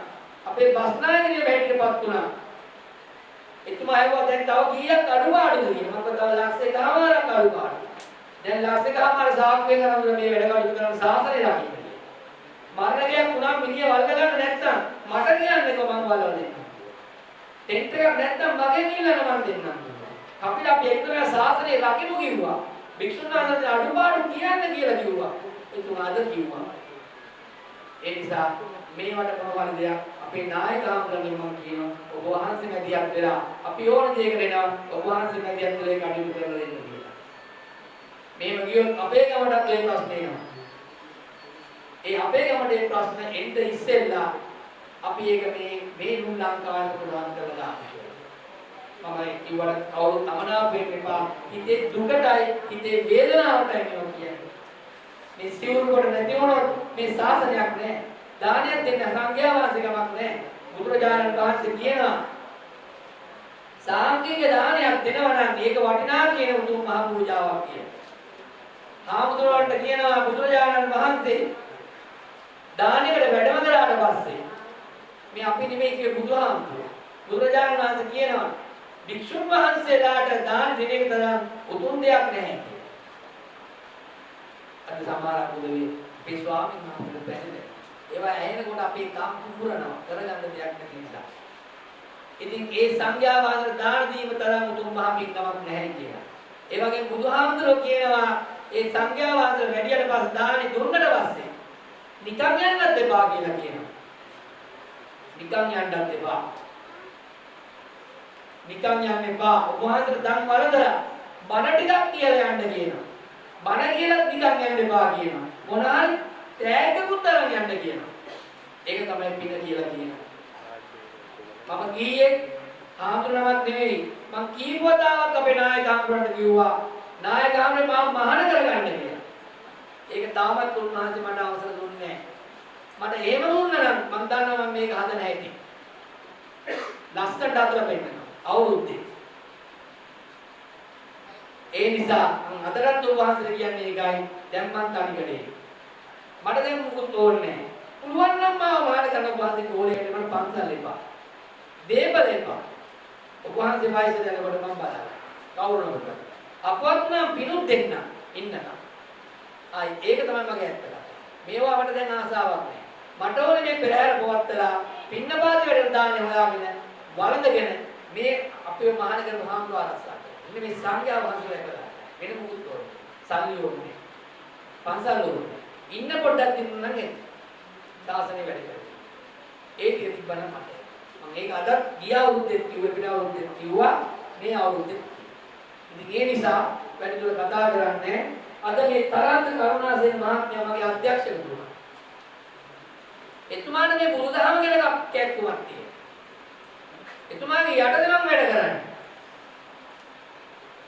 අපේ බස්නායකනිය බැහැටපත් වුණා. එතුමා ආවා දැන් තව කීයක් අඩුපාඩුද කියලා. මම තව ලක්ෂ 1කමාරක් අඩුපාඩු. දැන් ලක්ෂ 1කමාර සාක්කුවේ කරන මේ වැඩ කටයුතු කරන සාසනය රකින්න. මරණයක් වුණා මිනිහ වල්ල ගන්න නැත්තම් මට කියන්නේකො මං වල්ල දෙන්න. ටෙන්ට් එකක් නැත්තම් මගෙන් ඉල්ලන්න මං දෙන්නම්. අපිට අපි එක්තරා සාසනය රකිමු කිව්වා. භික්ෂුන් වහන්සේට අඩුපාඩු කියන්න කියලා කිව්වා. එතුමා අද කිව්වා. ඒ නිසා මේවට මොනවද දෙයක් අපේ නායක හාමුදුරන්ගෙන් මම කියනවා ඔබ වහන්සේ මැදිහත් වෙලා අපි ඕන දෙයකට එනවා ඔබ වහන්සේ මැදිහත් වෙලා කටයුතු කරලා දෙන්න කියලා. මේව ගියොත් අපේ ගමටත් ඒ ප්‍රශ්නේ එනවා. ඒ අපේ ගමට ඒ ප්‍රශ්න එන්න ඉස්සෙල්ලා අපි ඒක මේ නුන් ලංකාවට ප්‍රදාන කරලා දාන්න. මම ඉවර කවුරුත් අමනාප වෙන්න එපා. හිතේ දුකටයි හිතේ වේදනාවටයි මේවා කියන්නේ. මේ සිවුරු කොට නැති වුණොත් මේ ශාසනයක් නැහැ. දානයක් දෙන්න සංඝයා වාසිකමක් නැහැ. බුදුරජාණන් වහන්සේ කියනවා සාංගික දානයක් දෙනවා නම් ඒක වටිනා කියන උතුම් මහ පූජාවක් කියලා. හාමුදුරුවන්ට කියනවා බුදුරජාණන් වහන්සේ දානයකට වැඩම කරාට පස්සේ මේ අපි නෙමෙයි කියේ බුදුහාමුදුරුවෝ. බුදුරජාණන් වහන්සේ කියනවා භික්ෂුන් වහන්සේලාට දාන දෙන එක තරම් උතුම් දෙයක් නැහැ. අද සමහරක් උදේ මේ ස්වාමීන් වහන්සේ බැහැ. ඒවා ඇහෙනකොට අපේ කම් පුපුරනවා කරගන්න දෙයක් නැති නිසා. ඉතින් ඒ සංඝයා වහන්සේ දාන දීම තරම් උතුම් මහ පින්කමක් නැහැ කියලා. ඒ වගේම බුදුහාමුදුරුවෝ කියනවා ඒ සංඝයා වහන්සේ වැඩියට පස්සේ දානි දුන්නට පස්සේ නිකන් යන්නත් එපා කියලා කියනවා. නිකන් යන්නත් එපා. නිකන් යන්න එපා. ඔබ වහන්සේට දන් වරදලා බණ ටිකක් කියලා යන්න කියනවා. බණ කියලා නිකන් යන්න එපා කියනවා. මොනවාරි තෑග්ගකුත් අරන් යන්න කියනවා. ඒක තමයි පින කියලා කියනවා. මම ගියේ හාමුදුරුවමක් නෙවෙයි මං කීපවතාවක් අපේ නායක හාමුදුරන්ට කිව්වා නායක හාමුදුරුවෝ මම මහාන කරගන්න කියලා. ඒක තාමත් උන්වහන්සේ මට අවසර දුන්නේ නැහැ. මට එහෙම වුණා නම් මං දන්නවා මම මේක හදන හැටි. ලස්සනට අතර පෙන්නනවා අවුරුද්දේ. ඒ නිසා මම අදටත් උන්වහන්සේට කියන්නේ ඒකයි දැන් මං තනිකඩේ. මට දැන් මුකුත් ඕනේ නැහැ. පුළුවන් නම් මාව මහාන කරන උන්වහන්සේ කෝලේට මට පන්සල් එපා. දේපල එපා. උන්වහන්සේ වයස දැනකොට මම බලනවා. කවුරුනොත් අපවත් නම් පිනුත් දෙන්න ඉන්නවා. ආයි ඒක තමයි මගේ ඇත්ත. මේවා අපිට දැන් ආසාවක් නැහැ. මට ඕනේ මේ පෙරහැර පවත්තලා පින්නපාත වැඩට දාන්නේ හොයාගෙන වළඳගෙන මේ අපේ මහාන කරන මහාමුදුර ආරක්ෂා කරනවා. ඉන්නේ මේ සංඝයා වහන්සේලා කරලා. වෙන මොකුත් ඕනේ. සල්ලි ඕනේ. පන්සල් ඕනේ. ඉන්න පොඩ්ඩක් තිබුණා නම් ශාසනය වැඩ කරනවා. ඒක තිබ්බනම් මට. මම ඒක අද ගිය අවුරුද්දේ කිව්වා පිට අවුරුද්දේ කිව්වා මේ අවුරුද්දේ. ඉතින් ඒ නිසා වැඩිදුර කතා කරන්නේ අද මේ තරන්ත කරුණාසේන මහත්මයා මගේ අධ්‍යක්ෂකතුමා. එතුමාට මේ බුදුදහම ගැන කැක්කුමක් තියෙනවා. එතුමාගේ යටතේ මම වැඩ කරන්නේ.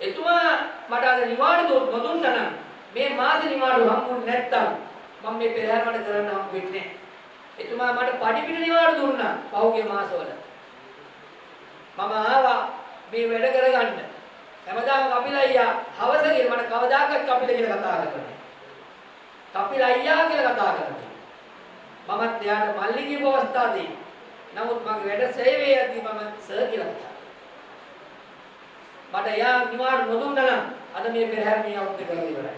එතුමා මට අද නිවාඩු නොදුන්නා නම් මේ මාසේ නිවාඩු හම්බුනේ නැත්තම් මම මේ පෙරහැර වල කරන්න හම්බ වෙන්නේ නැහැ. එතුමා මට පඩිපිට නිවාඩු දුන්නා පහුගිය මාසවල. මම ආවා මේ වැඩ කරගන්න. හැමදාම කපිල අයියා හවස ගිහින් මට කවදාකවත් කපිල කියලා කතා කරන්නේ. කපිල අයියා කියලා කතා කරන්නේ. මමත් එයාට මල්ලි කියපු අවස්ථාවේදී නමුත් මගේ වැඩ සේවයේදී මම සර් කියලා කතා. මට එයා නිවාඩු නොදුන්නා නම් අද මේ පෙරහැර මේ අවුරුද්ද කරලා ඉවරයි.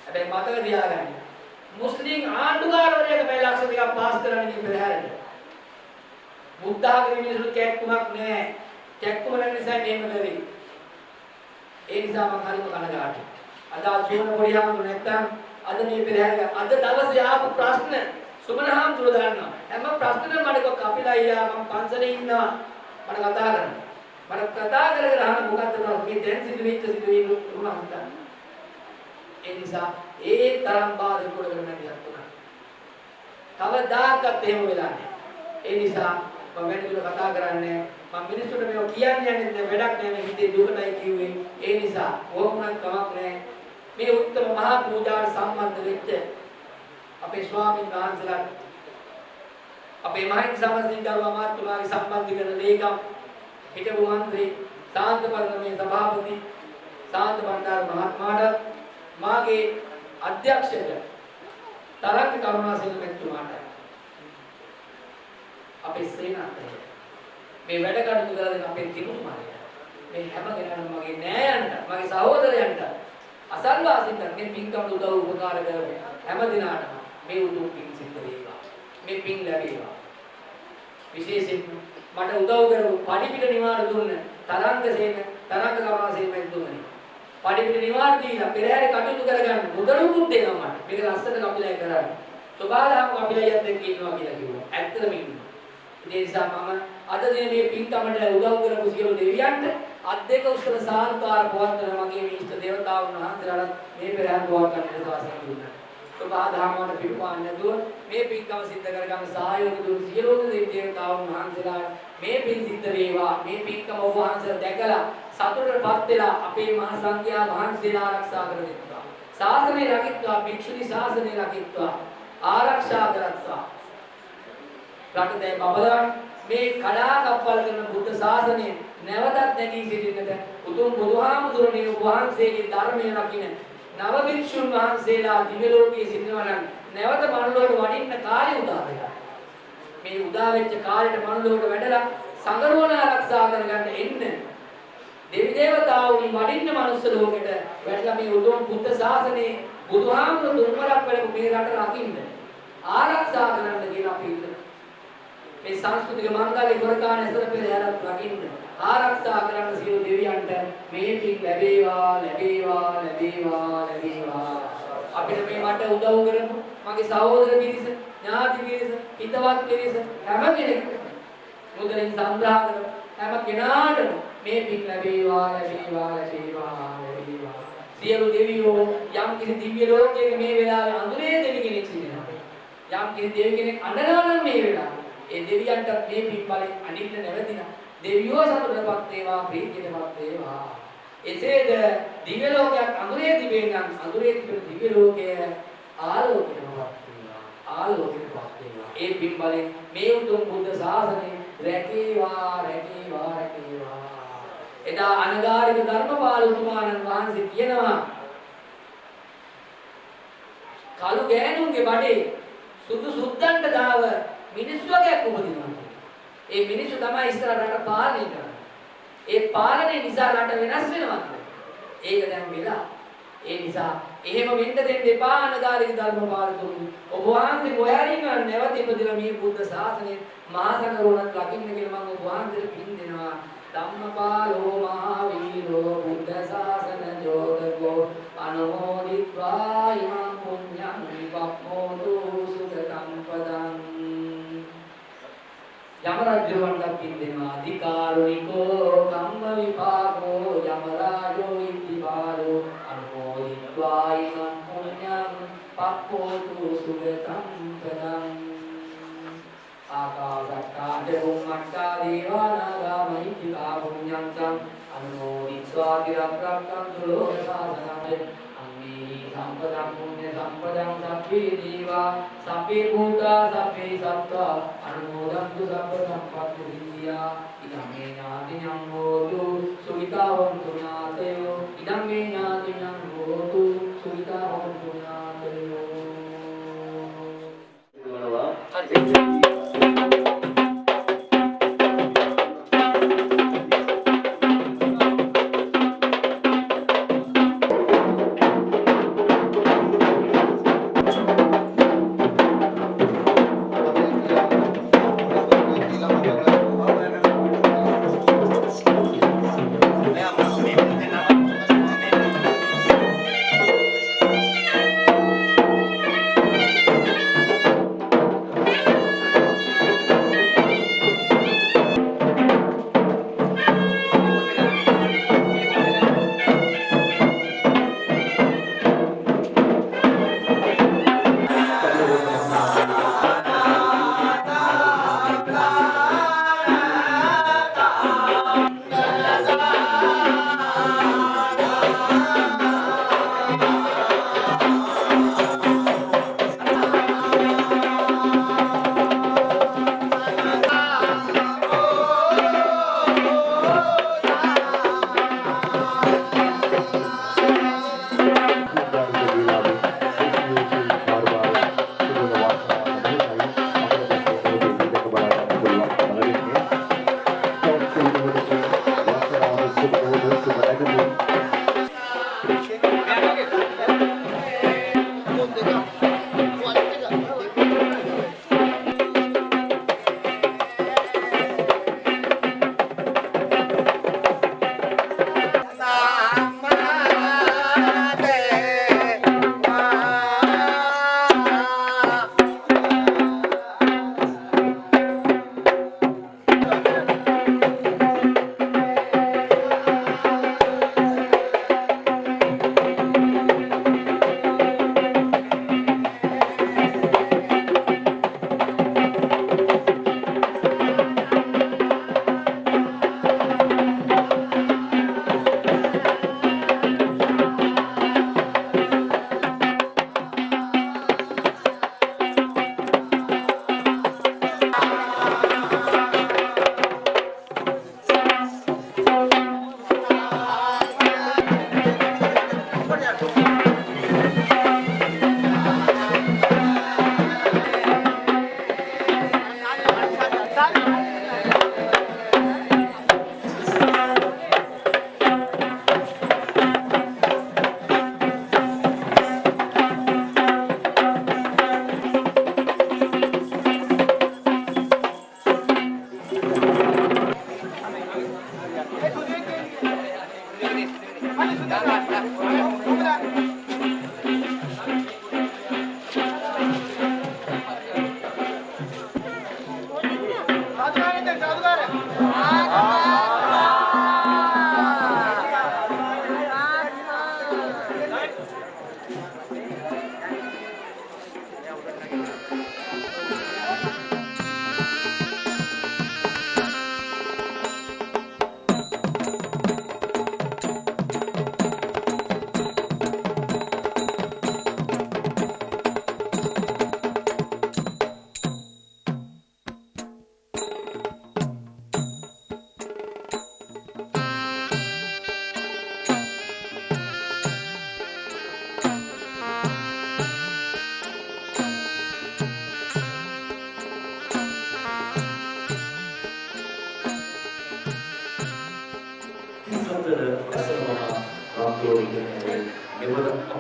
හැබැයි මතක තියාගන්න. මුස්ලිම් ආණ්ඩුකාරවරයෙක් මේ ලක්ෂ දෙකක් පාස් කරන්න මේ පෙරහැරට. බුද්ධ ආගමේ මිනිස්සු කැක්කුමක් නැහැ. කැක්කුම නිසා මේම කරේ. ඒ නිසා මම හරිම කනගාටුයි. අද ආචෝන පොඩියාම නැත්තම් අද මේ පෙරහැර අද දවසේ ආපු ප්‍රශ්න සුමනහාම් තුල දාන්නවා. හැම ප්‍රශ්නෙම මට කපිල අයියා මම පන්සලේ ඉන්නවා. මට කතා කරන්න. මට කතා කරගෙන අහන්න මොකද්ද මේ දැන් සිදුවෙච්ච උන්වහන්සේ. ඒ නිසා ඒ තරම් බාධක කොටගෙන මැදිහත් වුණා. කවදාකවත් එහෙම වෙලා නැහැ. ඒ නිසා මම වැඩිදුර කතා කරන්නේ මම මිනිස්සුන්ට මේක කියන්නේ නැහැ වැඩක් නැහැ මේ හිතේ දුකටයි කිව්වේ. ඒ නිසා ඕකුණක් කමක් නැහැ. මේ උත්තර මහා පූජාවට සම්බන්ධ වෙච්ච අපේ ස්වාමීන් වහන්සේලා අපේ මහින්ද සමස්තිගරුවා මහත්මයාගේ සම්බන්ධීකරණ ලේකම් හිටපු මන්ත්‍රී සාන්ත පර්ණමේ සභාපති සාන්ත බණ්ඩාර මහත්මයාට මාගේ අධ්‍යක්ෂක තරංග කරුණාසේන මැතිතුමාට අපේ සේනාධිපති මේ වැඩ කටයුතු කරලා දෙන අපේ දිනුමාරයා මේ හැම කෙනාටම මගේ නෑයන්ට මගේ සහෝදරයන්ට අසල්වාසීන්ට මේ පින්කම් උදව් උපකාර කරන හැම දිනාටම මේ උතුම් පින් සිද්ධ වේවා මේ පින් ලැබේවා විශේෂයෙන් මට උදව් කරපු පඩිපිට නිවාඩු දුන්න තරංග කරුණාසේන මැතිතුමනි පඩිපිට නිවාඩු දීලා පෙරහැර කටයුතු කරගන්න මුදලුකුත් දෙනවා මට මේක ලස්සන කපිලයි කරන්නේ සෝභාදාම කපිලයියත් එක්ක ඉන්නවා කියලා කිව්වා ඇත්තටම ඉන්නවා ඒ නිසා මම අද දිනේ මේ පින්කමට උදව් කරපු සියලු දෙවියන්ට අත් දෙක උස්සලා සාන්තාර පවත්වන මගේ මේ ඉෂ්ට දේවතාවුන් වහන්සේලාට මේ පෙරහැර පවත්වන්න වාසනාව දුන්නා. සෝභාදාමවට පිටුපාන්නේ නැතුව මේ පින්කම සිද්ධ කරගන්න සහයෝග දුන් සියලුම දේවතාවුන් වහන්සේලාට මේ පින් සිද්ධ වේවා. මේ පින්කම ඔබ වහන්සේලා දැකලා සතුටටපත් වෙලා අපේ මහා සංඝයා වහන්සේලා ආරක්ෂා කර දෙත්වා. ශාසනය රකිත්වා, භික්ෂුණී ශාසනය රකිත්වා, ආරක්ෂා කරත්වා. රටේ බබලන් මේ කඩාකප්පල් කරන බුද්ධ ශාසනය නැවතත් නැගී සිටින්නට උතුම් බුදුහාමුදුරනේ වහන්සේගේ ධර්මය රකින්න නව භික්ෂුන් වහන්සේලා දිව්‍ය ලෝකයේ සිටිනවා නම් නැවත මනුලොවට වඩින්න කාලය උදා වෙලා. මේ උදා වෙච්ච කාලෙට මනුලොවට වැඩලා සංගරුවන ආරක්ෂා කරගන්න එන්න දෙවි දේවතාවුනි වඩින්න මනුස්ස ලෝකෙට වැඩලා මේ උතුම් බුද්ධ ශාසනයේ බුදුහාමුදුරු දුර්වරක් වැඩපු මේ රට රකින්න ආරක්ෂා කරන්න කියලා අපි ඉල්ලනවා. මේ සංස්කෘතික මංගල්‍ය ගොරකාන ඇසල පෙරහැරත් රකින්න ආරක්ෂා කරන්න සියලු දෙවියන්ට මේ පින් ලැබේවා ලැබේවා ලැබේවා ලැබේවා. අපිට මේ මට උදව් කරමු මගේ සහෝදර පිරිස ඥාති පිරිස හිතවත් පිරිස හැම කෙනෙක්ම මුදලින් සංග්‍රහ කරමු හැම කෙනාටම මේ පින් ලැබේවා ලැබේවා ලැබේවා ලැබේවා. සියලු දෙවියෝ යම් කිසි දිව්‍ය ලෝකයක මේ වෙලාවේ අඳුරේ දෙවි කෙනෙක් සිටිනවා. යම් කිසි දෙවි කෙනෙක් අඬනවා නම් මේ වෙලාවේ ඒ දෙවියන්ට මේ පින්බලෙන් අනින්න නැවතිනා. දෙවියෝ සතුටටපත් වේවා, ප්‍රීතියටපත් වේවා. එසේද දිව්‍ය ලෝකයක් අඳුරේ තිබේ නම් අඳුරේ තිබෙන දිව්‍ය ලෝකය ආලෝකයටපත් වේවා. ආලෝකයටපත් වේවා. ඒ පින්බලෙන් මේ උතුම් බුද්ධ ශාසනය රැකේවා, රැකේවා, රැකේවා. එදා අනගාരിക ධර්මපාලතුමාණන් වහන්සේ කියනවා කළු ගෑනුන්ගේ බඩේ සුදු සුද්දන්ට දාව මිනිස්සු වගේක් උපදිනවා. ඒ මිනිස්සු තමයි ඉස්සර රට පාලනය කරන්නේ. ඒ පාලනය නිසා රට වෙනස් වෙනවා. ඒක දැන් වෙලා. ඒ නිසා එහෙම වෙන්න දෙන්න එපා අනගාരിക ධර්මපාලතුමනි. ඔබ වහන්සේ ගොයාරින් නැවත ඉපදෙලා මේ බුද්ධ ශාසනය මහසඟරුවනක් ලකින්න කියලා මම ඔබ වහන්සේට පින් දෙනවා. ධම්මපාලෝ මහාවීරෝ බුද්ධ ශාසන ජෝතකෝ අනුමෝදිත්වා ඉමං පුඤ්ඤං විපක්ඛෝතු සුගතං පදං. යම රජුවන්ට පින් දෙනවා. අධිකාරුණිකෝ කම්ම විපාකෝ යම රාජෝ ඉතිබාලෝ අනුමෝදිත්වා ඉමං පුඤ්ඤං පක්ඛෝතු සුගතං පදං. ආකාශට්ටා චුම්මට්ටා දේවානාගා මහිත්‍තිකා පුඤ්ඤං අනුමෝදිත්වා තිරක්ඛන්තු ලෝක සාසනං. අම්මේ සම්පදං පුඤ්ඤ සම්පදං සබ්බේ දීවා සබ්බේ භූතා සබ්බේ සත්තා අනුමෝදන්තු සබ්බ සම්පත්ති සිද්ධියා. ඉදම්මේ ඥාතිඤ්ඤං හෝතු සුඛිතාවන්තු ඥාතයෝ. ඉදම්මේ ඥාතිඤ්ඤං හෝතු සුඛිතාවන්තු ඥාතයෝ.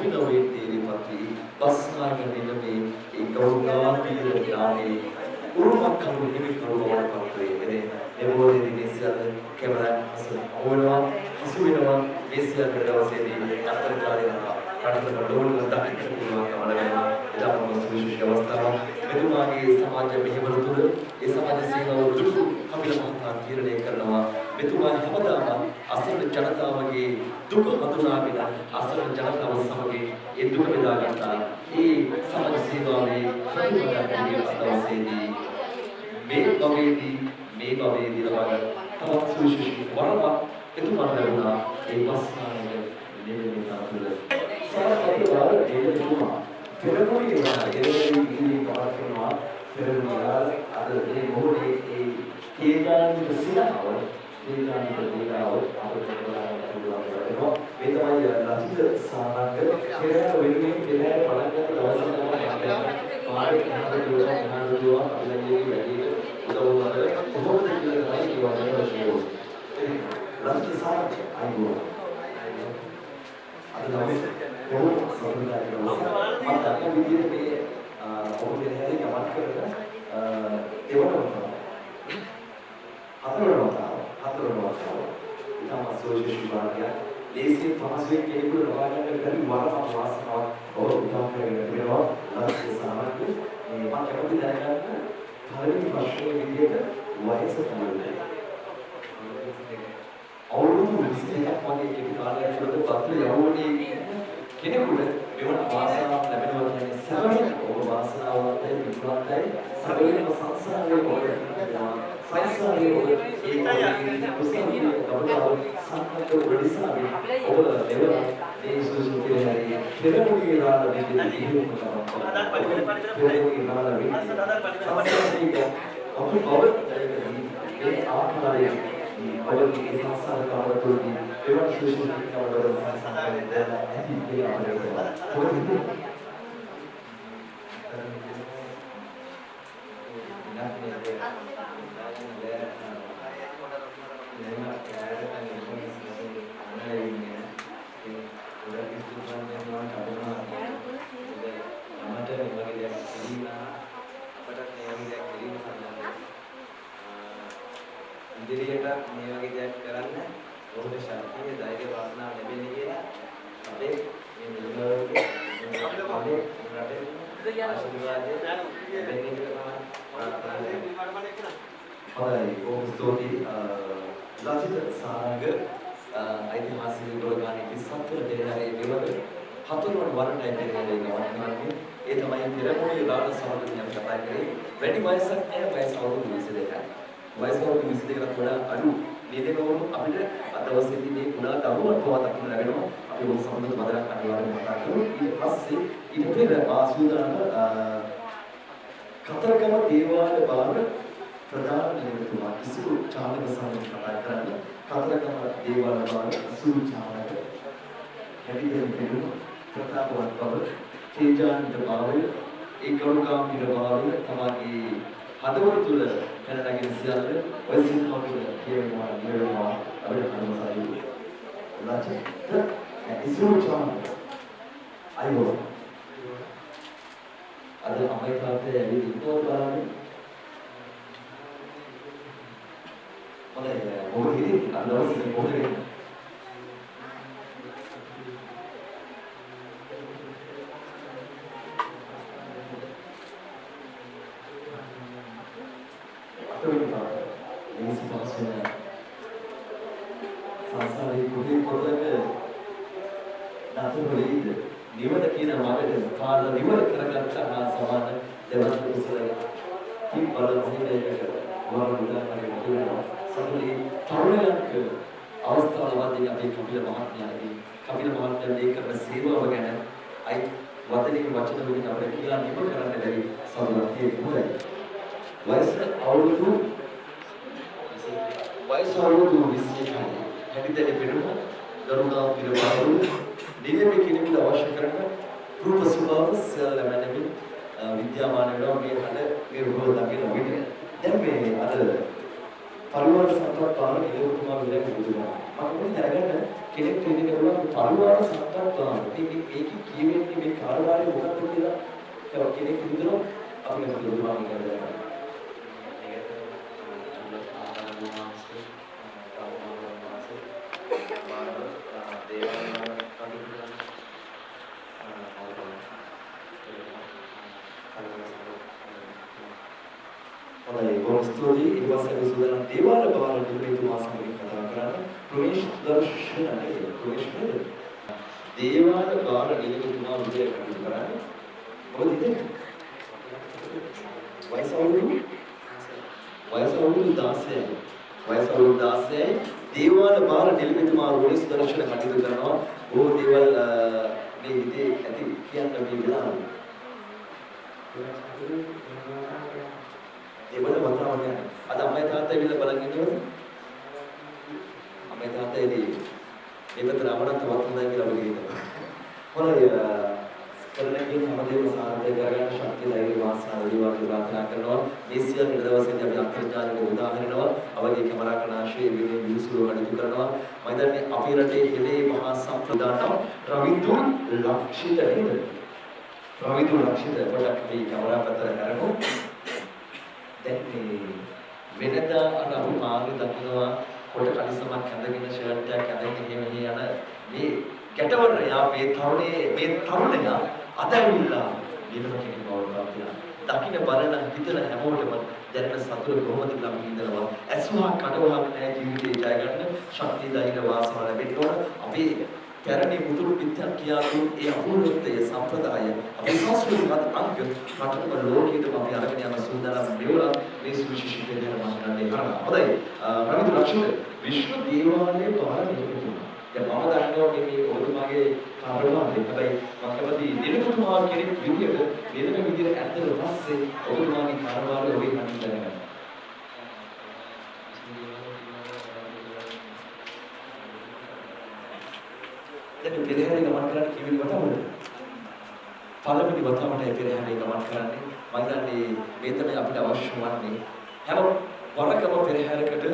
අභිනවයේ තේරිපත්‍රි බස්නායක නිලමේ ඒ ගෞරවාන්විත ඥානයේ උරුමක් කරු හිමි කරු බවට පත්වේ එබෝධි දිනේසියද කැමරා අස ඕනවා අසු වෙනවා දේශීය දවසේදී අත්තරකාරයනවා රටක ඩෝල් දක්ෂ පුළුවන් කමල වෙනවා එදාම සුවිශේෂ අවස්ථාවක් මෙතුමාගේ සමාජ මෙහෙවර තුළ ඒ සමාජ සේවාව දුරු කමිල මහතා තීරණය කරනවා මෙතුමා හැමදාම අසරණ ජනතාවගේ දුක හඳුනාගෙන අසරණ ජනතාව සමග ඒ දුක බෙදා ගන්නා ඒ සමාජ සේවාවේ ප්‍රතිපදාවේ අවස්ථාවේදී මේ භවයේදී ලබන තවත් සුවිශේෂ වරමක් එතුමාට ලැබුණා ඒ වස්නායක නිලමේ තුළ සාරාංශව දෙවිතුමා පෙරමුණේ ඉන්නේ පාර්ශ්වනවා පෙරමුණා අද මේ මොහොතේ ඒ තේජාන්විත සිනාව තේජාන්විත දේලාව අපිට බලන්න පුළුවන් වෙනවා මේ තමයි රචිත සාරාංශ කෙරෙන වෙනුවෙන් කෙරෙන බලන්න දවසක් පාරේ යන දුවා අපිලගේ වැඩි උදව්වට කොහොමද කියලා තමයි කියවන්නේ රචිත සාරාංශ අයියෝ අද දවසේ කොහොමද සම්පූර්ණ කරනවා මම අද විදිහට මේ ඔබේ හැරි ගමන් කරලා ඒවනවා හතරවතාව ඉතාම සෝෂියල් විභාගය දේශීය පහසුවෙන් කෙනෙකුට ලබා ගන්න බැරි වරමක් වාසනාවක් ඔබ උදා කරගෙන වෙනවා ලක්ෂ්‍ය සාමර්ථ්‍ය මේ මම කැමති දැනගන්න පළවෙනි ප්‍රශ්නේ විදිහට වයස තමයි අවුරුදු 22ක් වගේ කෙටි කාලයක් ඇතුළත පත්‍ර යවුණේ කෙනෙකුට මෙවන වාසනාවක් ලැබෙනවා කියන්නේ සැබවින්ම ඔබ වාසනාවන්තයි විප්ලවන්තයි සැබවින්ම සංසාරයේ ඔබ සංසාරයේ ඔබ ඒකයි කුසලයේ කවදාව සංකල්ප වෙලිසාවේ ඔබ දෙවන මේ සුසුකේ හරි පෙරමුණේ දාන දෙන්නේ ඉහිම කරනවා පෙරමුණේ දාන වෙන්නේ අපි ඒ ආකාරයේ අවුරුදු සංසාර කාලවලදී එවන් සුසුකේ කවදාව සංසාරයේ දාන ඇති කියලා අපිට ඉදිරියට මේ වගේ දෙයක් කරන්න ඔහුට ශක්තිය ධෛර්ය වාසනාව ලැබෙන්නේ කියලා අපේ මේ නිලවලට අපේ රටේ ආශිර්වාදය ලැබෙන්නේ කියලා හොඳයි බොහොම ස්තුතියි ලසිත සාරංග ඓතිහාසික ගොඩගානේ 27 දෙනාගේ මෙවර හතරවන වරටයි පෙරහැරේ ගමන් කරන්නේ ඒ තමයි පෙරමුණේ දාන සමගින් කතා කරේ වැඩි වයසක් නැහැ වයස අවුරුදු 22යි වයස අවුරුදු 22කට වඩා අඩු නේදනවරු අපිට අද දවසේදී මේ කුණා දරුවන් පවා දක්වන්න ලැබෙනවා අපි ඔබ සම්බන්ධ බදරක් අනිවාර්යයෙන්ම කතා කරමු ඊට පස්සේ ඊට පෙර ආසුදාන කතරගම දේවාලය බාර ප්‍රධාන නිලමේතුමා ඉසුරු චාලක සමග කතා කරන්න කතරගම දේවාලය බාර ඉසුරු චාලක හැටියෙන් පිළිගනු ප්‍රතාපවත් බව තේජාන්විත භාවය ඒ ගෞරවකාමී භාවය තමයි හදවත තුළ දැනගෙන සියල්ල ඔය සිංහලයේ කියනවා නිරවවා අපිට අනුසාරයි ලක්ෂ ඉසුරු චාලක අයෝ අද අමරිකාවේ ඇවිත් ඉන්නෝ බලන්නේ මොලේ ඔබ හිතේ අදවසේ මොකද සංසාරේ කුඩේ පොතක නතුරුලීද නිවන කියන මාර්ගයෙන් කාල නිවන කරගත්ත හා සමාන දෙවන් කුසලයි කී බලසිනේක වරුදාගෙන කියනවා සතුටි තරුණයන්ක අවස්ථාවවදී අපේ කපිල මහත්මයාගේ කරන සේවාව ගැන අයි වදනේ වචන වලින් අපිට කියලා නිම කරන්න බැරි සතුටක් තියෙනවා වයස අවුරුදු 21යි හැදිදෙලි පිරුම දරුණා පිරවරු නිලමේ කෙනෙකුට අවශ්‍ය කරන රූප ස්වභාව සෙල් මැනමින් විද්‍යාමාන වෙනවා මේ හද මේ රූප දකින විට දැන් මේ අද පරිවාර සම්ප්‍රදාන නිරෝධතුමා විදිහට බුදුනවා. මම දැනගන්න කෙනෙක් කියන එක පරිවාර සම්ප්‍රදාන මේක කියවෙන්නේ මේ කාර්යය මොකක්ද කියලා කෙනෙක් හිතනවා අපි මේක බුදුනවා කියනවා. ස්තුතියි ඊට පස්සේ අපි සූදානම් දේවාල බාර නිර්මිතුමා සමග කතා කරන්න ප්‍රවේශ දර්ශන නේද ප්‍රවේශ නේද දේවාල බාර නිර්මිතුමා විදියට කටයුතු කරන්නේ මොකද ඉතින් වයස අවුරුදු 16යි දේවාල බාර නිර්මිතුමා ප්‍රවේශ දර්ශන කටයුතු කරනවා බොහෝ දේවල් මේ විදිහේ ඇති කියන්න මේ වෙලාවේ ඒවල වතාවක් යන අද අම්මයි තාත්තයි විල බලන් ඉන්නවද අම්මයි තාත්තයි ඒකට රමණත් වත්නයි කියලා ඔබ කියනවා හොඳයි කරන්නේ හැමදේම සාර්ථක කරගන්න ශක්තිය ධෛර්ය වාසනාව වේවා කියලා ප්‍රාර්ථනා කරනවා මේ සියලු දවසේදී අපි අන්තර්ජාලයට උදාහරණව අවගේ කැමරා කණාශයේ විදිහේ විශ්ව කටයුතු කරනවා මම හිතන්නේ අපේ රටේ හෙළේ මහා සම්ප්‍රදාන රවිදු ලක්ෂිත නේද රවිදු ලක්ෂිත පොඩක් මේ කැමරා පැත්තට කරමු දැන් මේ වෙනදා අර අපි මාර්ගය දකිනවා කොට කලිසමක් ඇඳගෙන ෂර්ට් එකක් ඇඳගෙන එහෙම යන මේ කැටවරයා මේ තරුණයා අදවිලා නිලම කෙනෙක් බවට පත් දකින්න බලන හිතන හැමෝටම දැනෙන සතුට කොහොමද කියලා අපි හිතනවා ඇසුහා කඩවහක් නැහැ ජීවිතේ ජය ගන්න ශක්තිය ධෛර්ය වාසනාව ලැබෙන්න ඕන අපි පැරණි මුතුරු පිටක් කියාපු ඒ අපූර්වත්වය සම්ප්‍රදාය අපේ සංස්කෘතික අංග රටම ලෝකයට අපි අරගෙන යන සූදානම් මෙවලා මේ සුවිශේෂී දෙයක් මම කරන්නේ කරනවා. හොඳයි. රවිදු ලක්ෂණ විශ්ව දේවාලයේ පාරමිතිය. දැන් මම දන්නවා මේ ඔබතුමාගේ කාර්යභාරය. හැබැයි මම කැමති නිලතුමා කෙනෙක් විදියට වෙනම විදියට ඇත්තට පස්සේ ඔබතුමාගේ කාර්යභාරය ඔබේ කටින් දැනගන්න. දැන් පෙරහැරේ ගමන් කරන්න කිවිලි වතාවද? පළවෙනි වතාවටයි පෙරහැරේ ගමන් කරන්නේ. මම හිතන්නේ මේ තමයි අපිට අවශ්‍ය වන්නේ. හැම වරකම පෙරහැරකට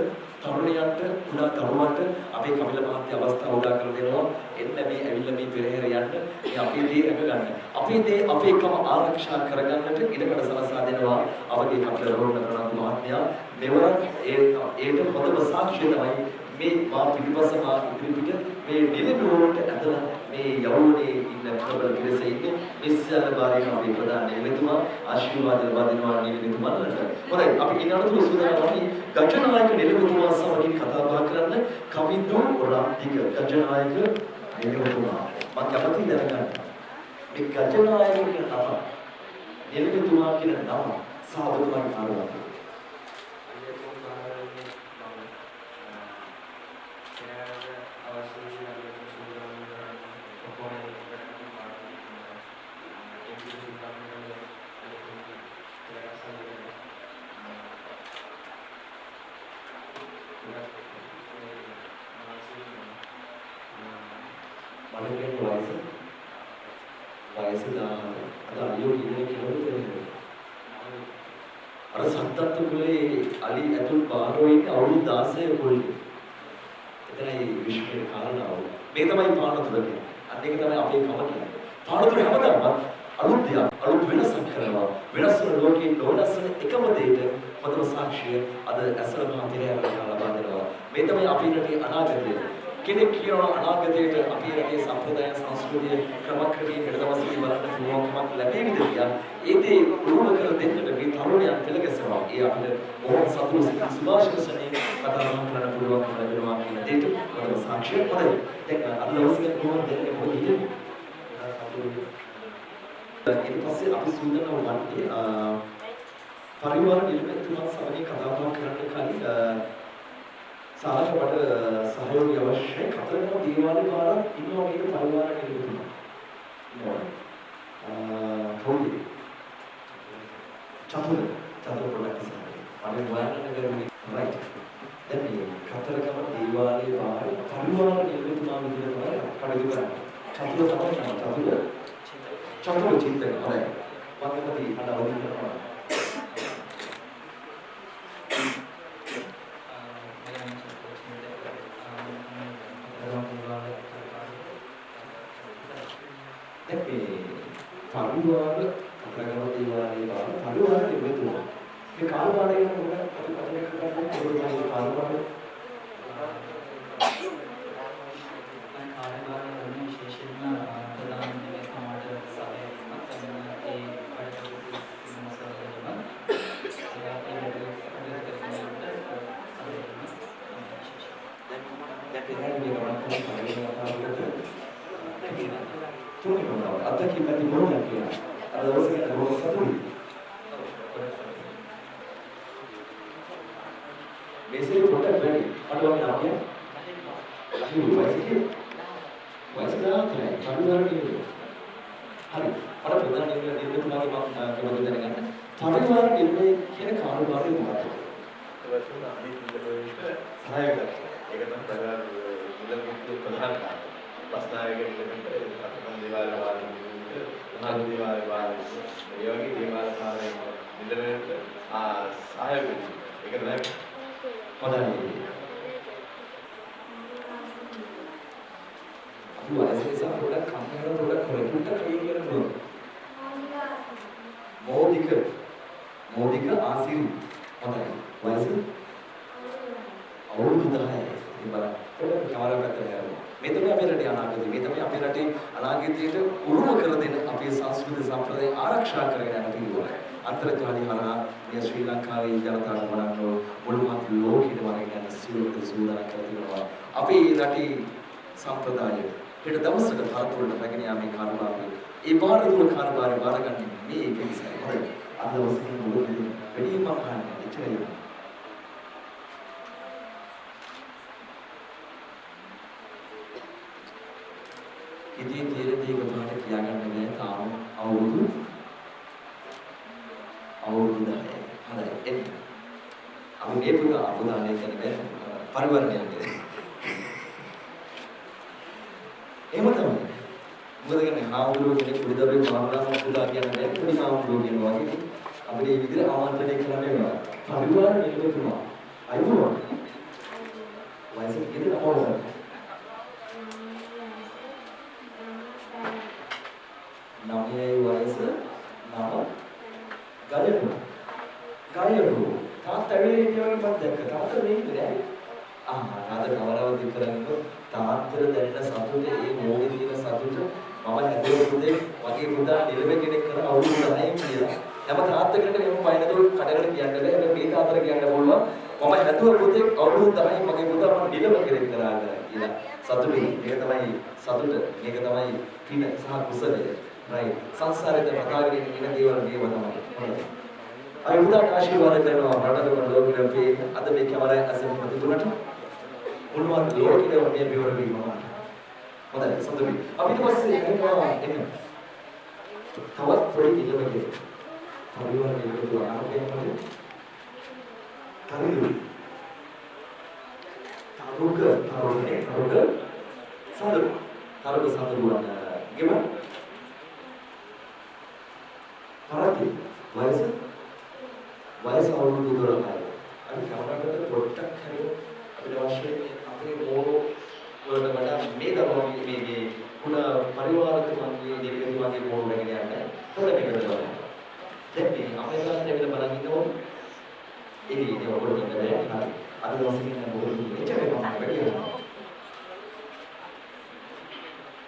තරුණයන්ට උනා තරුණන්ට අපේ කමිල මහත්මිය අවස්ථාව උදා කර දෙනවා. එන්න මේ ඇවිල්ලා මේ පෙරහැර යන්න. මේ අපේ දේ රැක ගන්න. අපේ දේ අපේකම ආරක්ෂා කරගන්නට ඉඩකඩ සලසා දෙනවා. අවගේ කමිල රෝහණ කරන මහත්මයා මෙවර ඒට හොඳම සාක්ෂිය තමයි මේ මා පිටිපස්ස මා ඉදිරිපිට මේ නිලමෝට ඇදලා මේ යවුනේ ඉන්න ප්‍රබල පිරිස ඉන්නේ මිස්සල බාරේ අපේ ප්‍රධාන නිලමතුමා ආශිර්වාද ලබා දෙනවා නිලමතුමාලට. හොඳයි අපි ඊළඟට සූදානම් ගජනායක නිලමතුමා සමග කතා බහ කරන්න කවිදු රාත්තික ගජනායක නිලමතුමා. මම කැමති දැනගන්න මේ ගජනායක කියන නම නිලමතුමා කියන නම සාවතුමාගේ කාර්යය වයස 10 අද අලියෝ ඉන්නේ කියනකොට තේරෙනවා. අර සත්තත් කුලේ අලි ඇතුල් බාරෝ ඉන්නේ අවුරුදු 16 කුලේ. එතනයි විශ්වයේ කාරණාව. මේ තමයි පානතුර කියන්නේ. අන්න ඒක තමයි අපේ කම කියන්නේ. පානතුර හැමදාම අලුත් දෙයක් අලුත් වෙනසක් කරනවා. වෙනස් වන ලෝකයේ නොවෙනස් වෙන එකම දෙයක පොතම සාක්ෂිය අද ඇසල මහතිරයකට ලබා දෙනවා. මේ තමයි අපේ රටේ අනාගතය. කෙනෙක් කියනවා අනාගතයට අපේ රටේ සම්ප්‍රදාය සංස්කෘතිය ක්‍රමක්‍රමයෙන් හෙළදවසේදී බලන්න පුළුවන්කමක් ලැබෙවිද කියලා ඒ දේ උරුම කර දෙන්නට මේ තරුණයන් පෙළගැසෙනවා. ඒ අපිට බොහොම සතුටු සිත සුභාශිර්වාදයෙන් කතා කරන්න පුළුවන්කම ලැබෙනවා කියන දෙයට මම සාක්ෂියක් හොඳයි. දැන් අද දවසේ කොහොමද දෙන්නේ මොකද කියන්නේ? ඊට පස්සේ අපි සූදානම් වන්නේ පරිවාර නිලමේතුමා සමග කතා බහ කරන්න කලින් සාහසවට සහයෝගය අවශ්‍යයි. කතරගම දේවාලේ පාරක් ඉන්නවා මේක පරිවාර නිලමේතුමා. ඉන්නවා. පොඩි චතුර පොඩක් ඉස්සරහ. අපි වයන්න කරන්නේ right. දැන් මේ කතරගම දේවාලේ පාරේ පරිවාර නිලමේතුමා විදිහට කටයුතු කරන්නේ. චතුර තමයි චතුර චින්තන. හරි. වන්දනදී අඩවදින්න කරනවා. වල අපරාගම දේවාලේ බාන පරිවාර නිර්මිතුවා. මේ කාර්යභාරය ගැන මොකක්ද අපි කතා කරන්නේ ඒ කාර්යභාරය විශේෂයෙන්ම ප්‍රධාන මේ සමාජ සහායකමත් ඒ අතකින් පැති මොනවද කියලා අර දවසේ රෝග සතුයි මේසේ පොටක් වැඩි අඩුවක් නාකිය අහි වයිසිකේ වයිසදාතේ පරිවාරණිය හරි අර ප්‍රධාන නිර්දේශනාවේ මම කෙනෙක් දැනගන්න පරිවාර නිර්ණය කියන කාර්යභාරය මොකක්ද සහායක ඒක තමයි පරිවාර නිලමේ ප්‍රධාන කාර්යය බස්නායකගේ නිලමේ අතකම් දේවාල වාරි අනාගත දේවාල වාරි ඒ වගේ දේවාල කාර්යය නිලමේ සහායක ඒක තමයි හොඳයි අපි වයසේ පොඩක් කම්පියුටර් පොඩක් කොම්පියුටර් ක්‍රියේට් කරනවා මෝදික ආසිරි හොඳයි වයස අවුරුදු 10යි ඉතින් බලන්න පොඩක් කවරක් අතර මේ තමයි අපේ රටේ අනාගතය මේ තමයි අපේ රටේ අනාගතයට උරුම කර දෙන අපේ සංස්කෘතික සම්ප්‍රදාය ආරක්ෂා කරගෙන යන පිළිවෙල අන්තර්ජාලය හරහා මේ ශ්‍රී ලංකාවේ ජනතාවට වඩා මුළුමහත් ලෝකෙට වරගෙන යන සියලු සූදානම් කර තිබෙනවා අපේ රටේ සම්ප්‍රදාය හෙට දවසක පරපුරට රැගෙන යාමේ කාර්යභාරය ඒ බාරදුර කාර්යභාරය බාරගන්නේ මේ එක නිසා හරි අද දවසේ මොකද වැඩිම අහන්නේ එච්චරයි ඉතින් තීරදී ගොඩනට කියාගන්න බෑ තාම අවුරුදු 10යි හරි එන්න අපි මේ පුදා අවධානය කරන්නේ පරිවර්තනයද එහෙම තමයි මොකද කියන්නේ ආවුරුදු කෙනෙක් පුදුදරේ මානවම පුදා කියන්නේ පොඩි ආවුරුදු කියනවා වගේ අපිට මේ විදිහට ආමන්ත්‍රණය කරන්න වෙනවා පරිවාර නිලමේතුමා අයිබෝන් වයස කීයද අපෝසන නමයේ වයස නම ගයරු තාත්තා වෙලේ කියවන මම දැක්ක තාත්තා මේ ඉන්නේ තාත්තා කවරවද කරන්නේ තාත්තර දැනෙන සතුට ඒ මොහොතේ තියෙන සතුට මම හැදුව පුතේ වගේ පුතා නිලමේ කෙනෙක් කරන අවුරුදු 10න් කියලා හැම තාත්තා කෙනෙක්ට මෙහෙම පයින්නතොල් කඩකට කියන්න බෑ හැබැයි මේ තාත්තර කියන්න පුළුවන් මම හැදුව පුතේ අවුරුදු 10න් මගේ පුතා මම නිලම කෙනෙක් කරා කියලා සතුටුයි මේක තමයි සතුට මේක තමයි පින සහ කුසලය right සංසාරේ පතාගෙන ඉන්න දේවල් මේව තමයි හොඳයි අපි උදාට ආශිර්වාද කරනවා රටවල ලෝකෙට අද මේ කැමරාවේ අසෙන් ප්‍රතිතුලට මුළුමහත් ලෝකෙටම මේ බිවර වීම හොඳයි සතුටුයි අපි ඊට පස්සේ එනවා එන්න තවත් පොඩි ඉල්ලමකේ පරිවාර නිලමේතුමා ආරම්භය තමයි තරුක සඳරුවන් ගෙම පරති වයස අවුරුදු 12යි අපි කවදාකවත් පොට්ටක් හරි අපිට අවශ්‍ය අපේ මෝරෝ වලට වඩා මේ දරුවා මේ කුණ පරිවාරකමගේ දෙවියන්ගේ මෝරෝ නැගෙන යන්නේ පොඩ මේකට බලන්න දැන් මේ අපේ ගානට ඇවිල්ලා බලන් ඉන්නකො ඒ ඔබට ඉන්නේ හරි අද දවසේ ඉන්න මොකද එච්චරයි මම වැඩි වෙනවා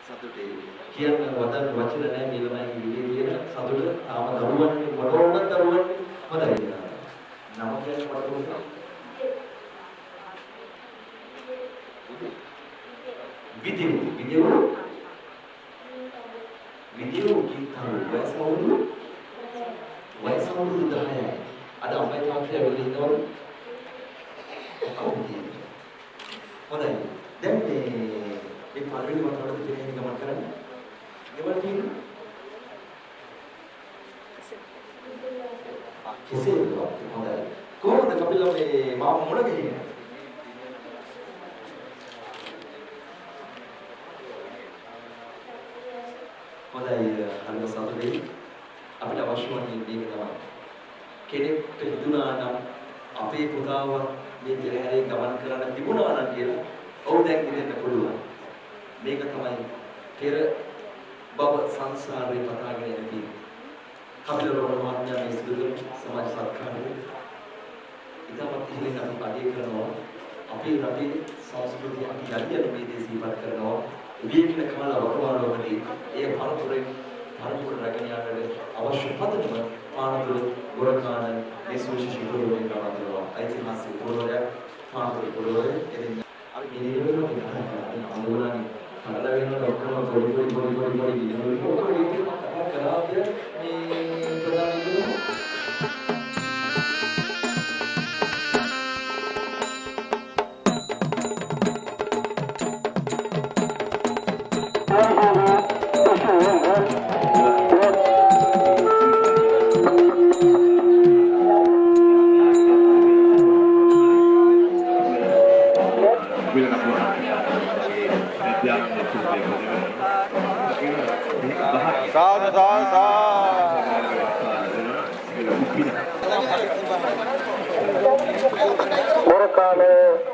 සතුටේ කියන වදන් වචන නැහැ මේ ළමයි ඉන්නේ කියන සතුට තාම දරුවන්නේ මොනෝන දරුවන්නේ හොඳයි නම කියන්නේ මොකටද විදියු කිතරු වයස අවුරුදු 10යි අද අම්මයි තාත්තයි වෙලෙ ඉන්නවලු හොඳයි දැන් මේ පරිවර්තන වලට දෙන්නේ ගමන් කරන්නේ ගෙවල් තියෙන්නේ කෙසේ වුණත් හොඳයි කොහොමද කපිලා මේ මාම මොන ගිහින් හොඳයි අන්න සතුටුයි අපිට අවශ්‍ය වන්නේ මේක තමයි කෙනෙක්ට හිතුණා නම් අපේ පුතාව මේ පෙරහැරේ ගමන් කරන්න තිබුණා නම් කියලා ඔව් දැන් ඉන්න පුළුවන් මේක තමයි පෙර බව සංසාරේ පතාගෙන යන කපිල රෝහණ මහත්මයා මේ සිදු කරන සමාජ සත්කාරය ඉතාමත් ඉහළින් අපි අගය කරනවා. අපේ රටේ සංස්කෘතිය අපි යටියට මේ දේ සිහිපත් කරනවා. විවිධ කාල වකවානුවලදී ඒ පරපුරෙන් පරපුර රැගෙන යාමට අවශ්‍ය පදනම පානදුර ගොරකාන මේ සුවිශේෂී ගුරුවරයෙක් ගන්නවා. ඓතිහාසික ගුරුවරයා පානදුර ගුරුවරයා එදින අපි මේ නිරවල අනුගමනය කරලා වෙනවා ඔක්කොම පොඩි විදිහට කතා කරාද මේ ප්‍රධාන ගුරුවරයා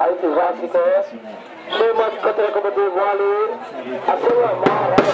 ऐतिहासिक श्रीमद कतरकबदी वाली असल महाराज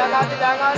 Jangan